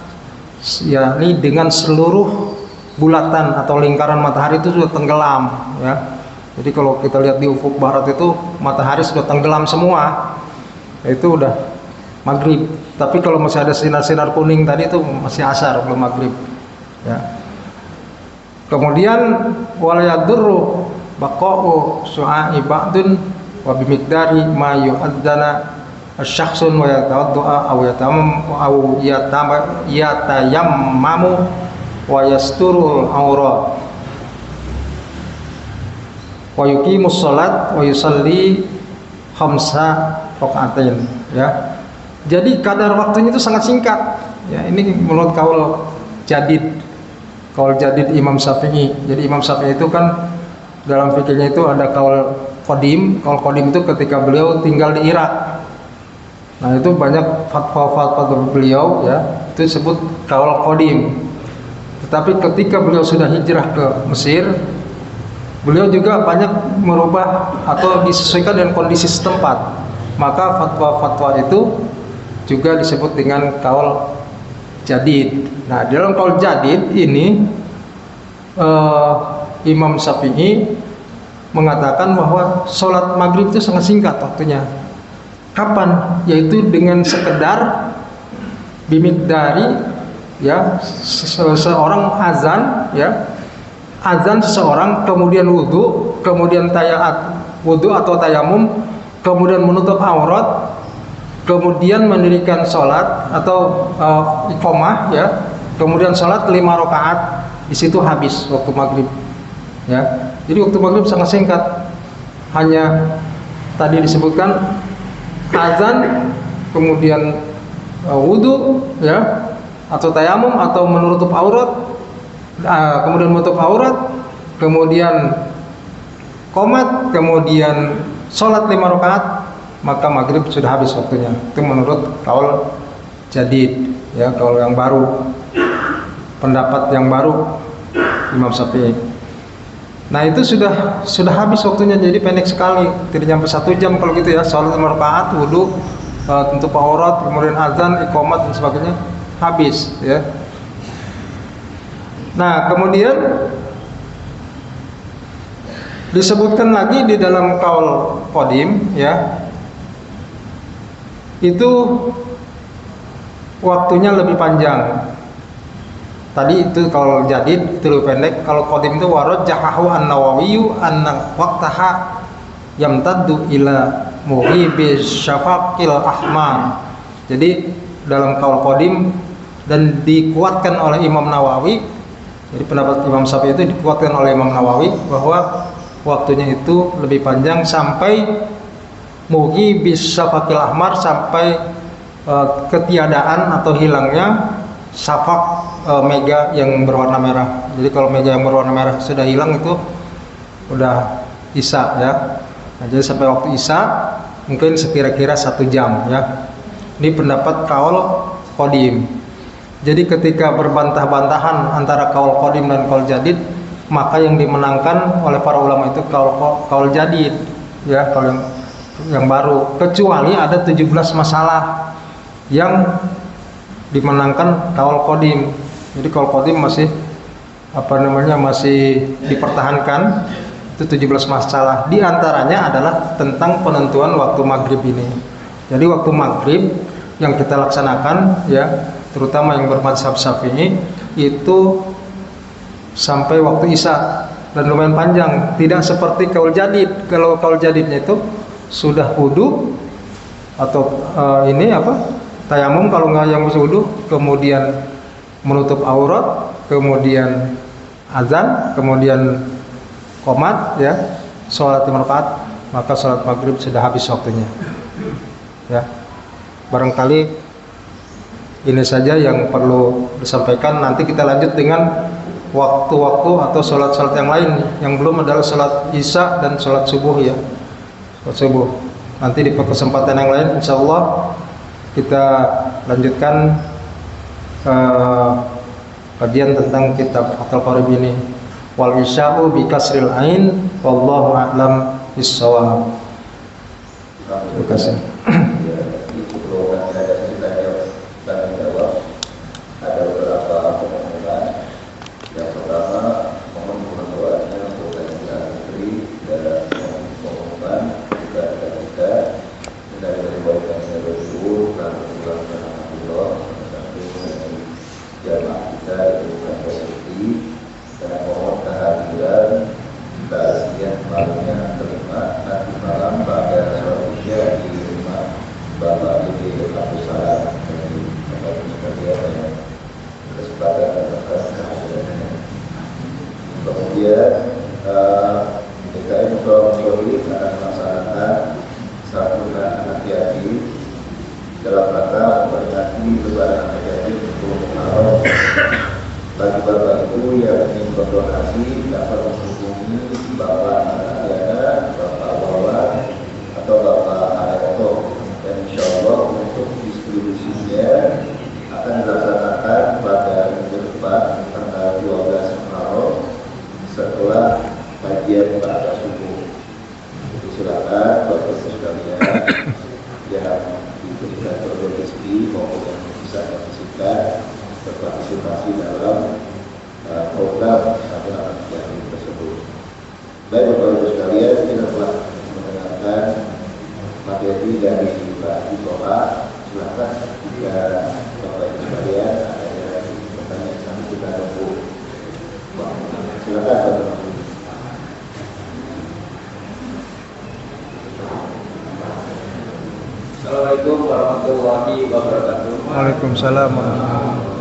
yakni dengan seluruh bulatan atau lingkaran matahari itu sudah tenggelam ya. Jadi kalau kita lihat di ufuk barat itu matahari sudah tenggelam semua, itu udah maghrib. Tapi kalau masih ada sinar-sinar kuning tadi itu masih asar, belum maghrib ya. Kemudian wal yadurru baqa'u su'a'i ba'dun wa bimiqdari ma yu'adzana asy-syakhsun wa yatawaddu'a aw yatayammamu wa yasturul aurat wa yuqimus shalat wa yusalli khamsa raka'atain ya. Jadi kadar waktunya itu sangat singkat ya. Ini menurut kaul jadid Imam Syafi'i. Jadi Imam Syafi'i itu kan dalam fikihnya itu ada kaul qadim. Kaul qadim itu ketika beliau tinggal di Irak. Nah, itu banyak fatwa-fatwa beliau ya, itu disebut kaul qadim. Tetapi ketika beliau sudah hijrah ke Mesir, beliau juga banyak merubah atau disesuaikan dengan kondisi setempat. Maka fatwa-fatwa itu juga disebut dengan kaul jadid. Nah, dalam kaul jadid ini Imam Syafi'i mengatakan bahwa sholat maghrib itu sangat singkat waktunya. Kapan? Yaitu dengan sekedar bimikdari ya, seseorang azan ya, azan seseorang, kemudian wudhu, kemudian wudhu atau tayamum, kemudian menutup aurat, kemudian mendirikan sholat atau iqamah ya, kemudian sholat 5 rakaat, di situ habis waktu maghrib ya. Jadi waktu maghrib sangat singkat, hanya tadi disebutkan azan, kemudian wudhu ya, atau tayamum atau menutup aurat, kemudian menutup aurat, kemudian qomat, kemudian sholat 5 rakaat, maka maghrib sudah habis waktunya. Itu menurut kaul jadid ya, kaul yang baru, pendapat yang baru Imam Syafi'i. Nah, itu sudah habis waktunya, jadi pendek sekali, tidak sampai 1 jam kalau gitu ya. Sholat 5 rakaat, wudhu, tutup aurat, kemudian azan, iqamat dan sebagainya, habis ya. Nah, kemudian disebutkan lagi di dalam kaul qadim ya, itu waktunya lebih panjang. Tadi itu kalau jadid itu lebih pendek, kalau qadim itu warajjahu an-Nawawi anna waqtaha yamtaddu ila muhibiz syafaqil ahmar. Jadi dalam kaul qadim dan dikuatkan oleh Imam Nawawi, jadi pendapat Imam Syafi'i itu dikuatkan oleh Imam Nawawi bahwa waktunya itu lebih panjang sampai muhibiz syafaqil ahmar, sampai ketiadaan atau hilangnya syafaq, mega yang berwarna merah. Jadi kalau mega yang berwarna merah sudah hilang itu udah isya ya. Nah, jadi sampai waktu isya mungkin sekira-kira 1 jam ya. Ini pendapat kaul qadim. Jadi ketika berbantah-bantahan antara kaul qadim dan kaul jadid, maka yang dimenangkan oleh para ulama itu kaul jadid ya, kaul yang baru, kecuali ada 17 masalah yang dimenangkan kaul qadim. Jadi kaul qadim masih masih dipertahankan, itu 17 masalah. Di antaranya adalah tentang penentuan waktu maghrib ini. Jadi waktu maghrib yang kita laksanakan ya, terutama yang bermadzhab Syafi'i, itu sampai waktu isya dan lumayan panjang, tidak seperti kaul jadid. Kalau kaul jadidnya itu sudah wudu atau tayamum kalau nggak yang bisa wudu, kemudian menutup aurat, kemudian azan, kemudian qomat ya, sholat 5 rakaat, maka sholat maghrib sudah habis waktunya. Ya, barangkali ini saja yang perlu disampaikan. Nanti kita lanjut dengan waktu-waktu atau sholat-sholat yang lain. Yang belum adalah sholat isya dan sholat subuh ya. Sholat subuh. Nanti di kesempatan yang lain insya Allah kita lanjutkan kajian tentang kitab Fathul Qorib ini. Wal isya'u bi kasril ain wallahu a'lam bis-shawab. Terima kasih. Ada beberapa pengumuman. Yang pertama, mohon doanya untuk Bapak Menteri dalam pengumuman juga kita dari berbagai dulu lalu pulang ke Alhamdulillah sampai dengan jamaah kita itu bukan positif dan mohon kehadiran takziah malamnya terima nanti malam pada sholat isya di rumah Bapak Ibu Abdul Salam dari Bapak Ibu sekalian kesempatan atas kehadirannya. Kemudian DKM Musola akan melaksanakan santunan anak yatim dalam rangka memperingati Lebaran anak yatim 10 Muharram. Bagi Bapak Ibu yang ingin berdonasi dapat menghubungi Bapak Narayana, Bapak Wawan atau Bapak Hayato, dan insya Allah untuk distribusinya akan dilaksanakan pada minggu depan tanggal 12 Muharram setelah kajian pada subuh. Jadi silakan Bapak Ibu sekalian yang diberikan rezeki maupun yang bisa berpartisipasi dalam program santunan anak yatim tersebut. Baik Bapak Ibu sekalian, kita telah mendengarkan materi dari Pak Isoha. Silakan jika Bapak Ibu sekalian ada pertanyaan yang kita tunggu. Silakan Bapak Ibu. Assalamualaikum warahmatullahi wabarakatuh. Waalaikumsalam warahmatullahi wabarakatuh.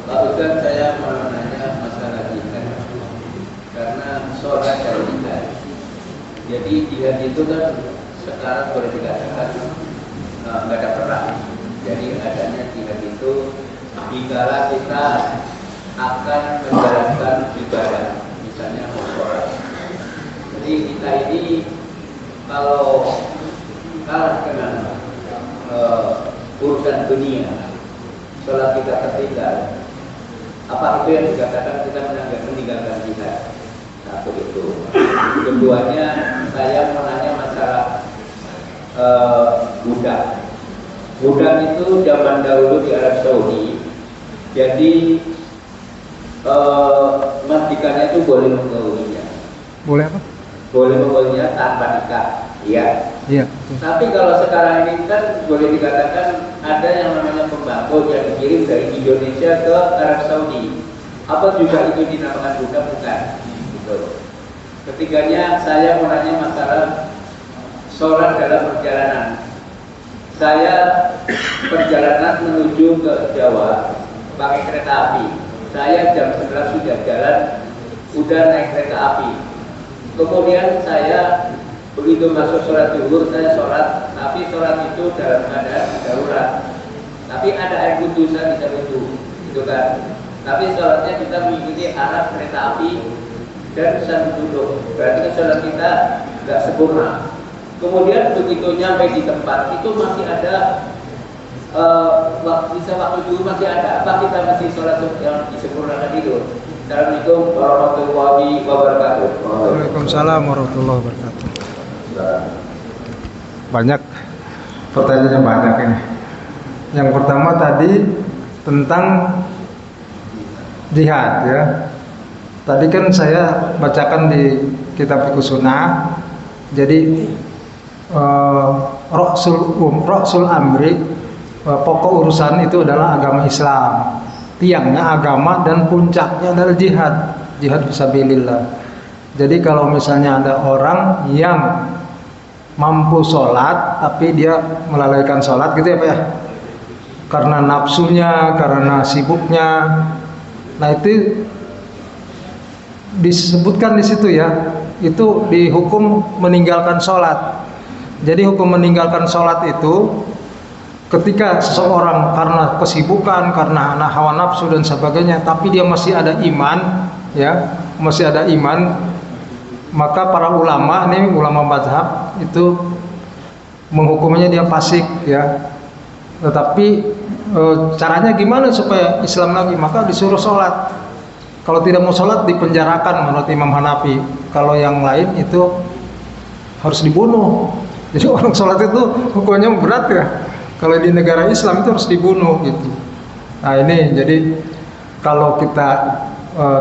Pak Ustaz, saya mau nanya masalah jihad karena sholat dan jihad. Jadi jihad itu kan sekarang boleh dikatakan nggak ada perang. Jadi adanya jihad itu dikala kita akan menjalankan ibadah, misalnya sholat. Jadi kita ini kalau kalah dengan urusan dunia, sholat kita tertinggal, apa itu yang dikatakan kita meninggalkan jihad? Satu itu. Keduanya, saya menanya masalah budak. Budak itu zaman dahulu di Arab Saudi, jadi majikannya itu boleh menggawinya. Boleh apa? Boleh menggawinya tanpa nikah. Iya. Iya. Tapi kalau sekarang ini kan boleh dikatakan ada yang namanya pembangkit yang dikirim dari Indonesia ke Arab Saudi. Apa juga itu dinamakan budak? Bukan. Gitu. Ketiganya saya mau nanya masalah sholat dalam perjalanan. Saya perjalanan menuju ke Jawa pakai kereta api. Saya jam 11 sudah jalan, udah naik kereta api. Kemudian saya begitu masuk sholat zuhur, saya sholat, tapi sholat itu dalam keadaan darurat. Tapi ada air wudhu, saya bisa wudhu, gitu kan. Tapi sholatnya kita mengikuti arah kereta api dan sambil duduk. Berarti sholat kita nggak sempurna. Kemudian begitu nyampe di tempat itu masih ada waktu zuhur masih ada. Apa kita masih sholat yang disempurnakan itu? Assalamualaikum warahmatullahi wabarakatuh. Waalaikumsalam warahmatullahi wabarakatuh. Banyak pertanyaannya, banyak ini. Yang pertama tadi tentang jihad ya. Tadi kan saya bacakan di kitab Fiqh Sunnah. Jadi Ra'sul Amri, pokok urusan itu adalah agama Islam. Tiangnya agama dan puncaknya adalah jihad. Jihad fisabilillah. Jadi kalau misalnya ada orang yang mampu sholat tapi dia melalaikan sholat gitu ya Pak ya, karena nafsunya, karena sibuknya, nah itu disebutkan di situ ya, itu dihukum meninggalkan sholat. Jadi hukum meninggalkan sholat itu ketika seseorang karena kesibukan, karena hawa nafsu dan sebagainya, tapi dia masih ada iman, ya, masih ada iman, maka para ulama, ini ulama mazhab itu menghukumnya dia fasik, ya. Tetapi caranya gimana supaya Islam lagi? Maka disuruh sholat. Kalau tidak mau sholat dipenjarakan menurut Imam Hanafi. Kalau yang lain itu harus dibunuh. Jadi orang sholat itu hukumnya berat ya. Kalau di negara Islam itu harus dibunuh gitu. Nah ini jadi kalau kita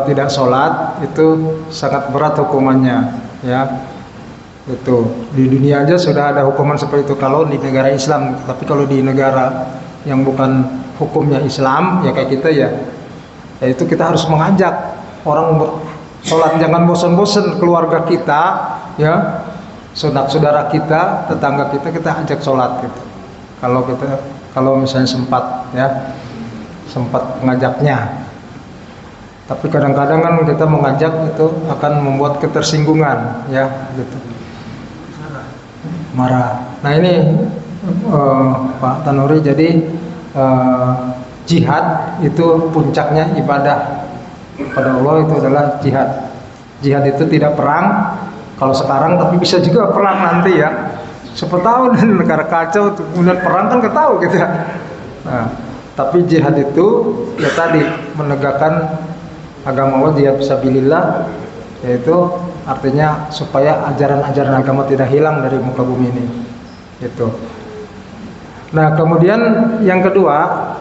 tidak sholat itu sangat berat hukumannya, ya. Itu di dunia aja sudah ada hukuman seperti itu kalau di negara Islam. Tapi kalau di negara yang bukan hukumnya Islam ya kayak kita ya, itu kita harus mengajak orang sholat. Jangan bosan-bosan, keluarga kita, ya, saudara kita, tetangga kita ajak sholat gitu. Kalau misalnya sempat, ya, sempat mengajaknya. Tapi kadang-kadang kan kita mengajak itu akan membuat ketersinggungan, ya, gitu. Marah. Nah ini Pak Tanuri, jadi jihad itu puncaknya ibadah pada Allah, itu adalah jihad. Jihad itu tidak perang kalau sekarang, tapi bisa juga perang nanti ya. Siapa tahu negara kacau kemudian perang kan ketahu gitu ya. Nah, tapi jihad itu ya tadi menegakkan agama Allah, jihad fisabilillah, yaitu artinya supaya ajaran-ajaran agama tidak hilang dari muka bumi ini. Itu. Nah, kemudian yang kedua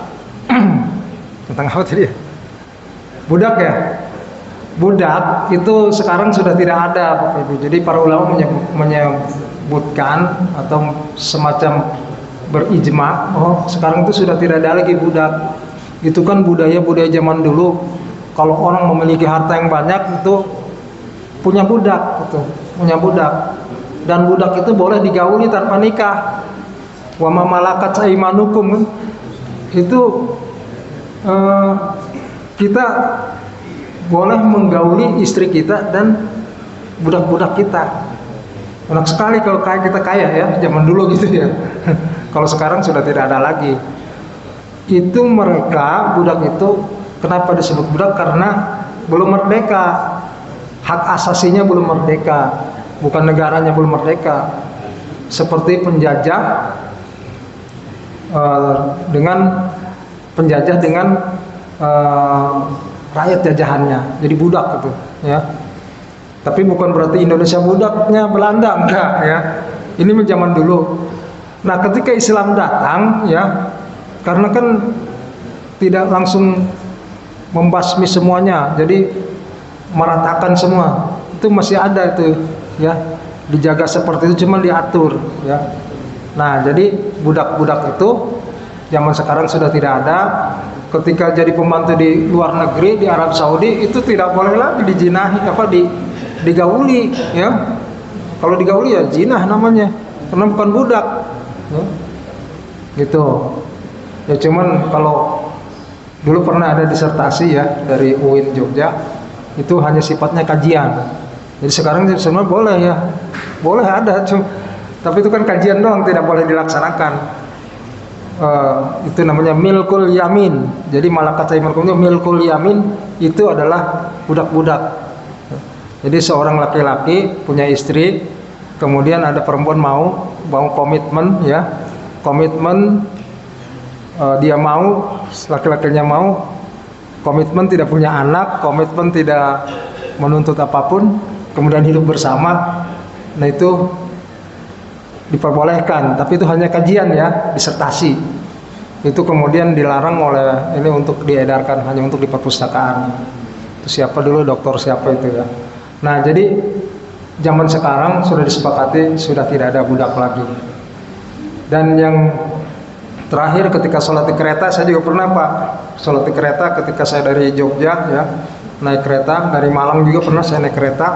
tentang apa tadi ya? Budak ya. Budak itu sekarang sudah tidak ada, Bapak Ibu. Jadi para ulama menyebutkan atau semacam berijma, oh sekarang itu sudah tidak ada lagi budak. Itu kan budaya zaman dulu. Kalau orang memiliki harta yang banyak itu punya budak, gitu, punya budak, dan budak itu boleh digauli tanpa nikah. Wa ma malakat aimanukum, itu kita boleh menggauli istri kita dan budak-budak kita. Enak sekali kalau kita kaya ya, zaman dulu gitu ya. Kalau sekarang sudah tidak ada lagi. Itu mereka budak itu kenapa disebut budak? Karena belum merdeka. Hak asasinya belum merdeka, bukan negaranya belum merdeka. Seperti penjajah dengan rakyat jajahannya, jadi budak gitu, ya. Tapi bukan berarti Indonesia budaknya Belanda, enggak ya. Ini zaman dulu. Nah, ketika Islam datang, ya, karena kan tidak langsung membasmi semuanya, jadi meratakan semua, itu masih ada itu, ya, dijaga seperti itu, cuma diatur, ya. Nah, jadi budak-budak itu zaman sekarang sudah tidak ada. Ketika jadi pembantu di luar negeri di Arab Saudi itu tidak boleh lagi dijinahi, digauli, ya. Kalau digauli ya jinah namanya, karena bukan budak, ya. Gitu. Ya cuman kalau dulu pernah ada disertasi ya dari UIN Jogja, itu hanya sifatnya kajian. Jadi sekarang sebenarnya boleh ya, boleh ada, tapi itu kan kajian doang, tidak boleh dilaksanakan. Itu namanya milkul yamin. Jadi malakat aimanukum itu milkul yamin, itu adalah budak-budak. Jadi seorang laki-laki punya istri, kemudian ada perempuan mau komitmen, ya, komitmen, dia mau, laki-lakinya mau komitmen tidak punya anak, komitmen tidak menuntut apapun, kemudian hidup bersama. Nah itu diperbolehkan, tapi itu hanya kajian ya, disertasi. Itu kemudian dilarang oleh ini untuk diedarkan, hanya untuk di perpustakaan. Itu siapa dulu, dokter siapa itu ya. Nah jadi zaman sekarang sudah disepakati sudah tidak ada budak lagi. Dan yang terakhir ketika sholat di kereta, saya juga pernah Pak sholat di kereta ketika saya dari Jogja ya, naik kereta dari Malang juga pernah saya naik kereta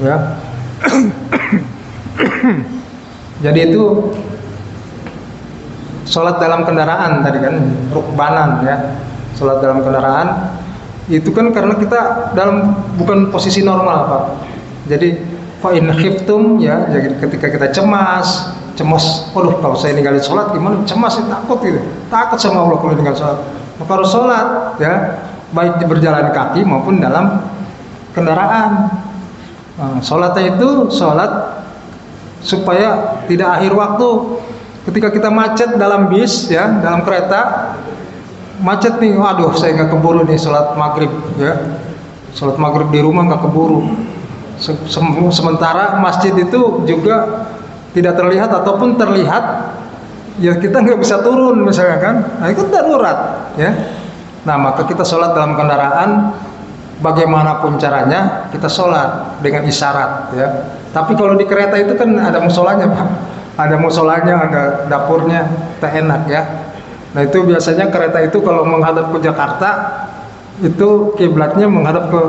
ya. Jadi itu sholat dalam kendaraan tadi kan, rukbanan ya, sholat dalam kendaraan itu kan karena kita dalam bukan posisi normal Pak. Jadi fa in khiftum, ya, jadi ketika kita cemas, waduh kalau saya ninggalin sholat gimana, cemas, takut gitu, takut sama Allah kalau ninggalin sholat, maka harus sholat, ya, baik di berjalan kaki maupun dalam kendaraan. Sholatnya itu sholat supaya tidak akhir waktu. Ketika kita macet dalam bis, ya, dalam kereta, macet nih, waduh saya nggak keburu nih sholat maghrib, ya, sholat maghrib di rumah nggak keburu. Sementara masjid itu juga tidak terlihat ataupun terlihat, ya kita nggak bisa turun misalnya kan, nah itu darurat, ya. Nah maka kita sholat dalam kendaraan, bagaimanapun caranya kita sholat dengan isyarat, ya. Tapi kalau di kereta itu kan ada musolanya, Pak, ada musolanya, ada dapurnya, tak enak, ya. Nah itu biasanya kereta itu kalau menghadap ke Jakarta itu kiblatnya menghadap ke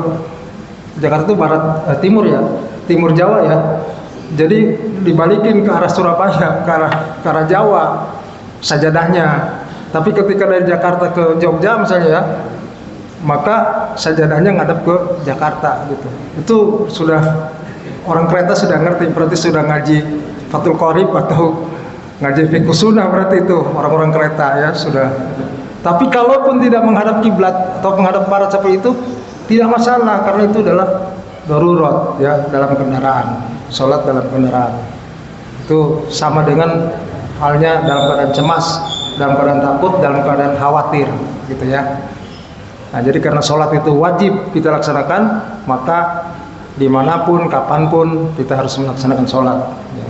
Jakarta itu barat, timur, ya, timur Jawa, ya. Jadi dibalikin ke arah Surabaya, ke arah Jawa sajadahnya. Tapi ketika dari Jakarta ke Jogja misalnya, ya, maka sajadahnya ngadep ke Jakarta gitu. Itu sudah orang kereta sudah ngerti, berarti sudah ngaji Fathul Qorib atau ngaji Fiqh Sunnah, berarti itu orang-orang kereta, ya, sudah. Tapi kalaupun tidak menghadap kiblat atau menghadap barat seperti itu tidak masalah, karena itu adalah darurat, ya, dalam kendaraan, sholat dalam kendaraan. Itu sama dengan halnya dalam keadaan cemas, dalam keadaan takut, dalam keadaan khawatir, gitu, ya. Nah, jadi karena sholat itu wajib kita laksanakan, maka dimanapun, kapanpun kita harus melaksanakan sholat, ya.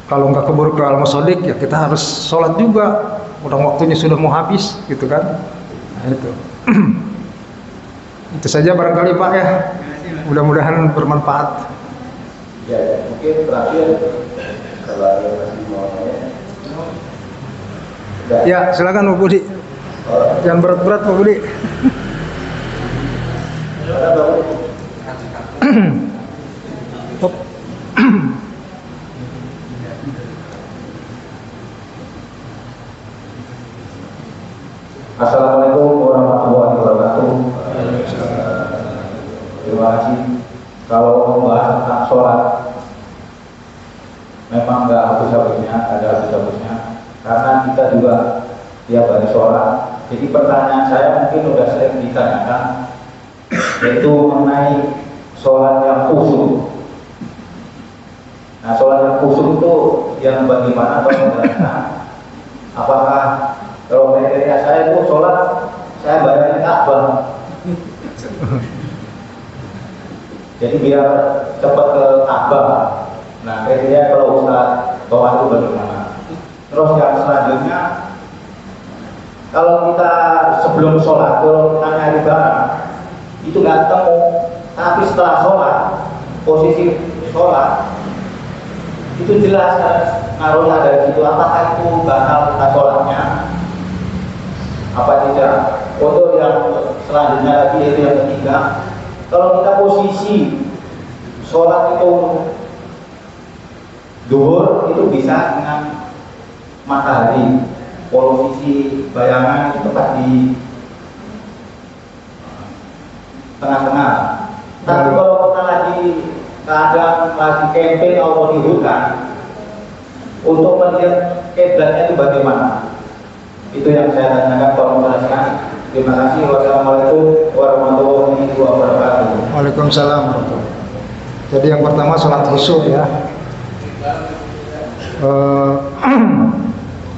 Kalau nggak keburu ke al-musodik, ya kita harus sholat juga. Udah waktunya sudah mau habis, gitu kan. Nah, itu. Itu saja barangkali Pak, ya. Mudah-mudahan bermanfaat. Ya, mungkin terakhir kalau ada masih mau nanya. Ya, silakan Pak Budi. Jangan berat-berat Pak Budi. Assalamualaikum warahmatullahi wabarakatuh. Terima kasih. Kalau membahas tentang sholat, memang nggak habis-habisnya, ada habis-habisnya. Karena kita juga tiap hari sholat. Jadi pertanyaan saya mungkin sudah sering ditanyakan, yaitu mengenai sholat yang khusyuk. Nah, sholat yang khusyuk itu yang bagaimana atau menjelaskan? Apakah kalau kriteria saya itu sholat, saya bayangin Ka'bah. Jadi biar cepat ke Ka'bah. Nah, kriteria kalau Ustaz sholat itu bagaimana? Terus yang selanjutnya, kalau kita sebelum sholat, kalau kita nyari barang, itu nggak ketemu. Tapi setelah sholat, posisi sholat, itu jelas kan, ngaruhnya dari situ. Apakah itu bakal kita sholatnya? Apa tidak? Untuk yang selanjutnya lagi, yaitu yang ketiga, kalau kita posisi sholat itu zuhur, itu bisa dengan matahari, posisi bayangan itu tepat di tengah-tengah. Tapi kalau kita lagi keadaan lagi camping atau di hutan, untuk melihat kiblatnya itu bagaimana? Itu yang saya tanyakan, tolong jelaskan. Terima kasih. Wassalamualaikum warahmatullahi wabarakatuh. Waalaikumsalam warahmatullahi. Jadi yang pertama sholat khusyuk, ya.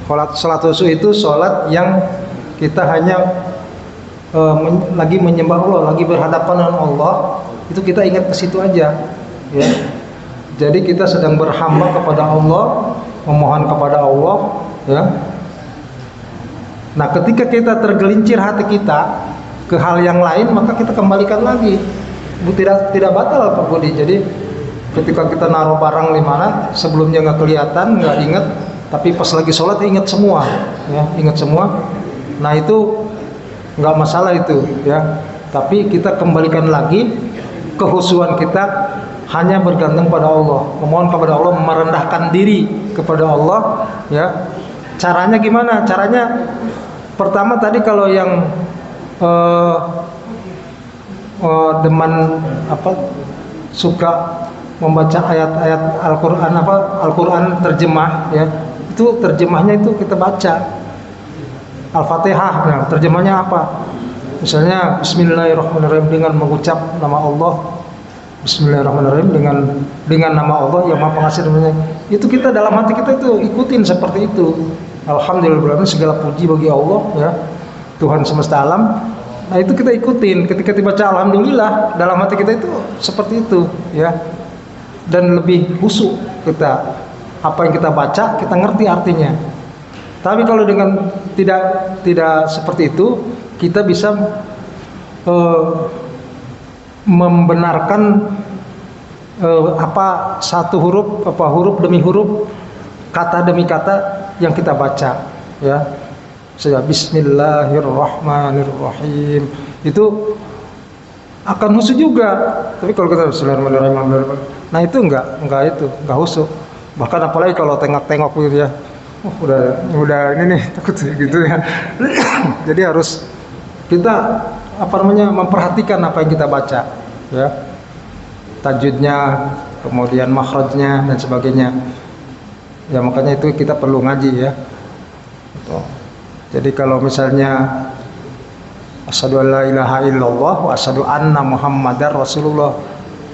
Sholat khusyuk itu sholat yang kita hanya lagi menyembah Allah, lagi berhadapan dengan Allah, itu kita ingat ke situ aja, ya. Jadi kita sedang berhamba kepada Allah, memohon kepada Allah, ya. Nah, ketika kita tergelincir hati kita ke hal yang lain, maka kita kembalikan lagi. Tidak batal Pak Budi. Jadi ketika kita naruh barang di mana sebelumnya nggak kelihatan, nggak ingat, tapi pas lagi sholat ingat semua, ya, ingat semua. Nah itu nggak masalah itu, ya. Tapi kita kembalikan lagi kehusuan kita hanya bergantung pada Allah, memohon kepada Allah, merendahkan diri kepada Allah, ya. Caranya gimana? Caranya pertama tadi kalau yang deman suka membaca ayat-ayat Al-Qur'an Al-Qur'an terjemah ya. Itu terjemahnya itu kita baca. Al-Fatihah, nah, terjemahnya apa? Misalnya Bismillahirrahmanirrahim dengan mengucap nama Allah. Bismillahirrahmanirrahim dengan nama Allah yang Maha Pengasih dan Penyayang. Itu kita dalam hati kita itu ikutin seperti itu. Alhamdulillah, segala puji bagi Allah ya, Tuhan semesta alam. Nah, itu kita ikutin. Ketika dibaca alhamdulillah, dalam hati kita itu seperti itu ya. Dan lebih khusyuk kita. Apa yang kita baca, kita ngerti artinya. Tapi kalau dengan tidak seperti itu, kita bisa membenarkan satu huruf demi huruf, kata demi kata yang kita baca ya. Saya Bismillahirrahmanirrahim itu akan khusyuk juga. Tapi kalau kita Bismillahirrahmanirrahim, nah itu enggak khusyuk. Bahkan apalagi kalau tengok-tengok gitu ya, udah ini nih takut gitu ya. Jadi harus kita memperhatikan apa yang kita baca ya, tajwidnya, kemudian makhrajnya dan sebagainya ya. Makanya itu kita perlu ngaji ya. Jadi kalau misalnya asyhadu an la ilaha illallah wa asyhadu anna muhammadar rasulullah,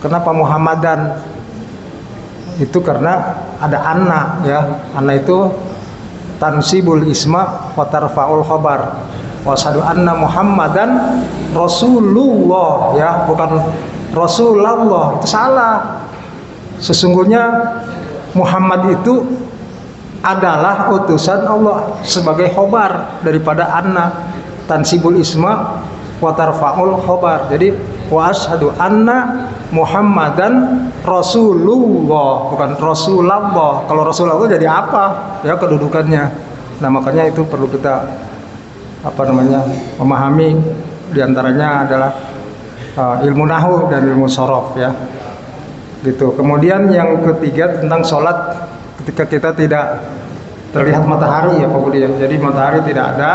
kenapa Muhammadan? Itu karena ada anna ya. Anna itu tansibul isma wa tarfa'ul khabar. Wa asyhadu anna muhammadan rasulullah ya, bukan rasulullah, itu salah. Sesungguhnya Muhammad itu adalah utusan Allah sebagai khobar daripada anna, tansibul isma wa tarfa'ul khobar. Jadi wa asyhadu anna muhammadan rasulullah, bukan rasulullah. Kalau rasulullah jadi apa ya kedudukannya. Nah, makanya itu perlu kita memahami. Diantaranya adalah ilmu nahwu dan ilmu shorof ya gitu. Kemudian yang ketiga tentang sholat ketika kita tidak terlihat matahari ya Pak Budi ya. Jadi matahari tidak ada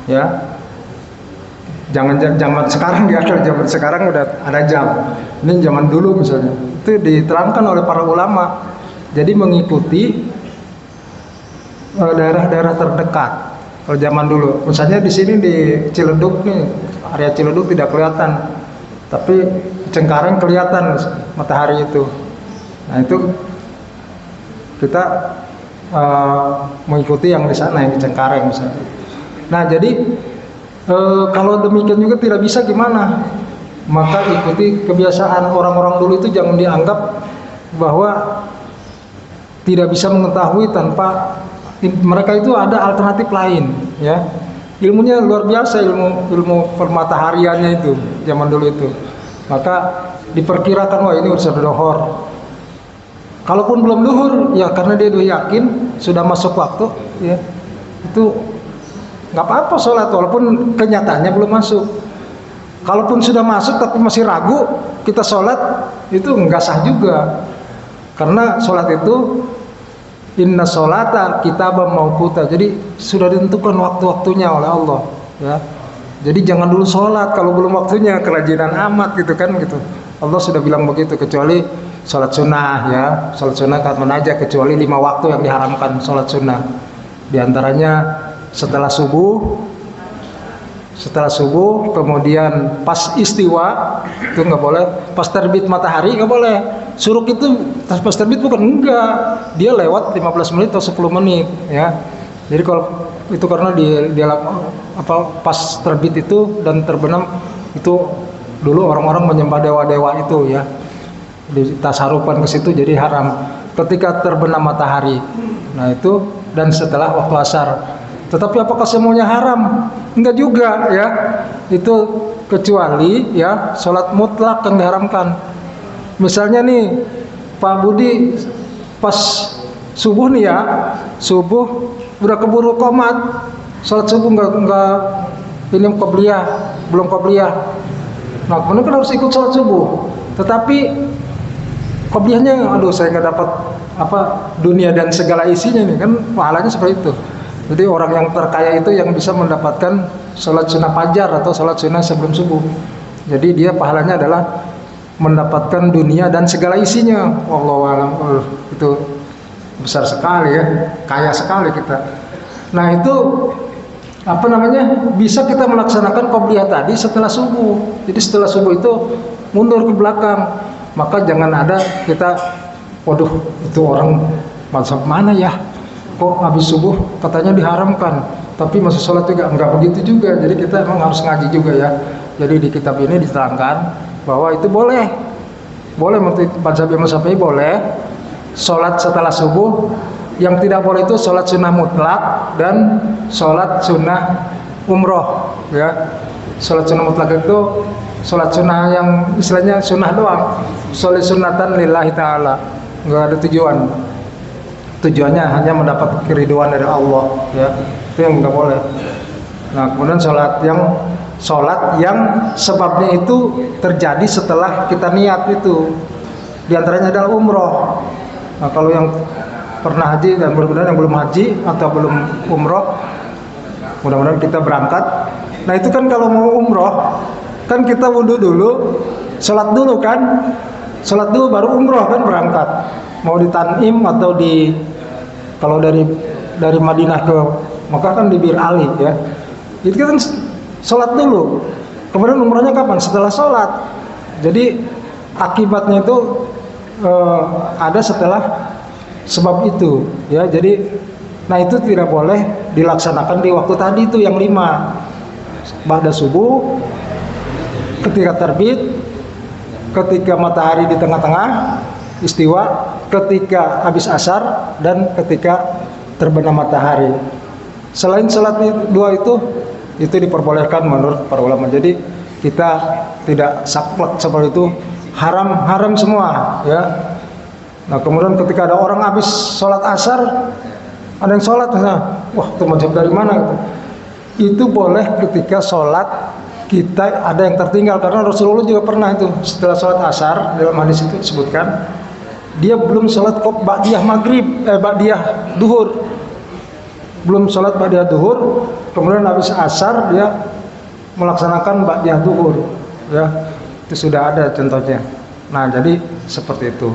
ya. Jangan zaman sekarang ya, kalau zaman sekarang udah ada jam. Ini zaman dulu misalnya. Itu diterangkan oleh para ulama. Jadi mengikuti daerah-daerah terdekat. Kalau zaman dulu, misalnya di sini di Ciledug nih, area Ciledug tidak kelihatan, tapi Cengkareng kelihatan matahari itu. Nah itu kita mengikuti yang di sana, yang di Cengkareng misalnya. Nah jadi kalau demikian juga tidak bisa gimana? Maka ikuti kebiasaan orang-orang dulu itu, jangan dianggap bahwa tidak bisa mengetahui tanpa mereka itu ada alternatif lain ya. Ilmunya luar biasa, ilmu permatahariannya itu zaman dulu itu. Maka diperkirakan wah ini udah duhur. Kalaupun belum duhur ya karena dia udah yakin sudah masuk waktu ya. Itu nggak apa-apa sholat walaupun kenyataannya belum masuk. Kalaupun sudah masuk tapi masih ragu, kita sholat itu nggak sah juga. Karena sholat itu inna sholata kitabam mauquta. Jadi sudah ditentukan waktu-waktunya oleh Allah ya. Jadi jangan dulu sholat kalau belum waktunya, kerajinan amat gitu kan gitu. Allah sudah bilang begitu, kecuali sholat sunnah ya. Sholat sunnah kapan aja, kecuali 5 waktu yang diharamkan sholat sunnah. Di antaranya setelah subuh, kemudian pas istiwa itu nggak boleh, pas terbit matahari nggak boleh. Suruk itu pas terbit bukan enggak, dia lewat 15 menit atau 10 menit ya. Jadi kalau itu karena dia pas terbit itu dan terbenam itu dulu orang-orang menyembah dewa-dewa itu ya. Di tasarupan ke situ jadi haram ketika terbenam matahari. Nah itu dan setelah waktu asar. Tetapi apakah semuanya haram? Enggak juga ya. Itu kecuali ya sholat mutlak yang diharamkan. Misalnya nih Pak Budi pas subuh nih ya, subuh udah keburu qomat, sholat subuh enggak ini belum qobliyah. Nah kemudian kan harus ikut sholat subuh. Tetapi qobliyahnya aduh saya nggak dapat dunia dan segala isinya nih kan, pahalanya seperti itu. Jadi orang yang terkaya itu yang bisa mendapatkan sholat sunnah fajar atau sholat sunnah sebelum subuh. Jadi dia pahalanya adalah mendapatkan dunia dan segala isinya. Wallahu a'lam. Itu besar sekali ya, kaya sekali kita. Nah itu apa namanya, bisa kita melaksanakan qobliyah tadi setelah subuh. Jadi setelah subuh itu mundur ke belakang. Maka jangan ada kita, waduh itu orang mazhab mana ya, kok habis subuh katanya diharamkan, tapi masih sholat juga. Enggak begitu juga. Jadi kita emang harus ngaji juga ya. Jadi di kitab ini diterangkan bahwa itu boleh menurut mazhab Imam Syafi'i boleh sholat setelah subuh. Yang tidak boleh itu sholat sunnah mutlak dan sholat sunnah umroh ya. Sholat sunnah mutlak itu sholat sunnah yang istilahnya sunnah doang, sholat sunnatan lillahi ta'ala, nggak ada tujuannya hanya mendapat keriduan dari Allah ya. Itu yang nggak boleh. Nah kemudian sholat yang sebabnya itu terjadi setelah kita niat, itu diantaranya adalah umroh. Nah kalau yang pernah haji dan mudah-mudahan yang belum haji atau belum umroh, mudah-mudahan kita berangkat. Nah itu kan kalau mau umroh kan kita wudhu dulu, sholat dulu baru umroh kan berangkat. Mau di Tanim atau kalau dari Madinah ke Mekah kan di Bir Ali ya. Itu kan sholat dulu, kemudian umrohnya kapan? Setelah sholat. Jadi akibatnya itu ada setelah sebab itu ya. Jadi nah itu tidak boleh dilaksanakan di waktu tadi itu yang 5, ba'da subuh, ketika terbit, ketika matahari di tengah-tengah istiwa, ketika habis asar, dan ketika terbenam matahari. Selain salat 2 itu diperbolehkan menurut para ulama. Jadi kita tidak saklek seperti itu, haram semua ya. Nah kemudian ketika ada orang habis sholat asar, ada yang sholat, wah itu mazhab dari mana gitu. Itu boleh ketika sholat kita ada yang tertinggal, karena Rasulullah juga pernah itu setelah sholat asar, dalam hadis itu disebutkan dia belum sholat ba'diyah maghrib, ba'diyah duhur, belum sholat ba'diyah duhur, kemudian habis asar dia melaksanakan ba'diyah duhur ya. Itu sudah ada contohnya. Nah jadi seperti itu.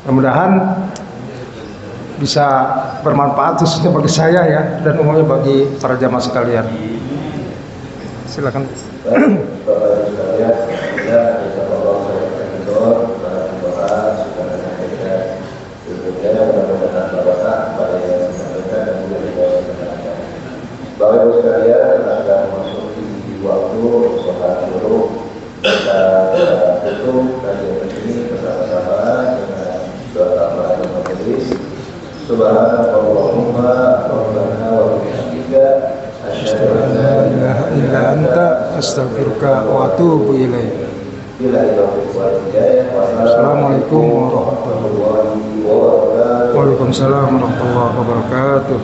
Mudah-mudahan bisa bermanfaat khususnya bagi saya ya, dan umumnya bagi para jamaah sekalian. Silakan. Bapak sekalian, ya, insyaallah saya berdoa pada yang disampaikan dan juga dibawakan. Bapak Ibu sekalian, kita akan memasuki waktu sholat dulu. Kita tutup kajian ini bersama-sama dengan doa tambahan majelis. Subhanallahumma rabbana wa bihamdika asyhadu an la ilaha illa anta astaghfiruka wa atubu ilaik. Assalamualaikum warahmatullahi wabarakatuh. Waalaikumsalam warahmatullahi wabarakatuh.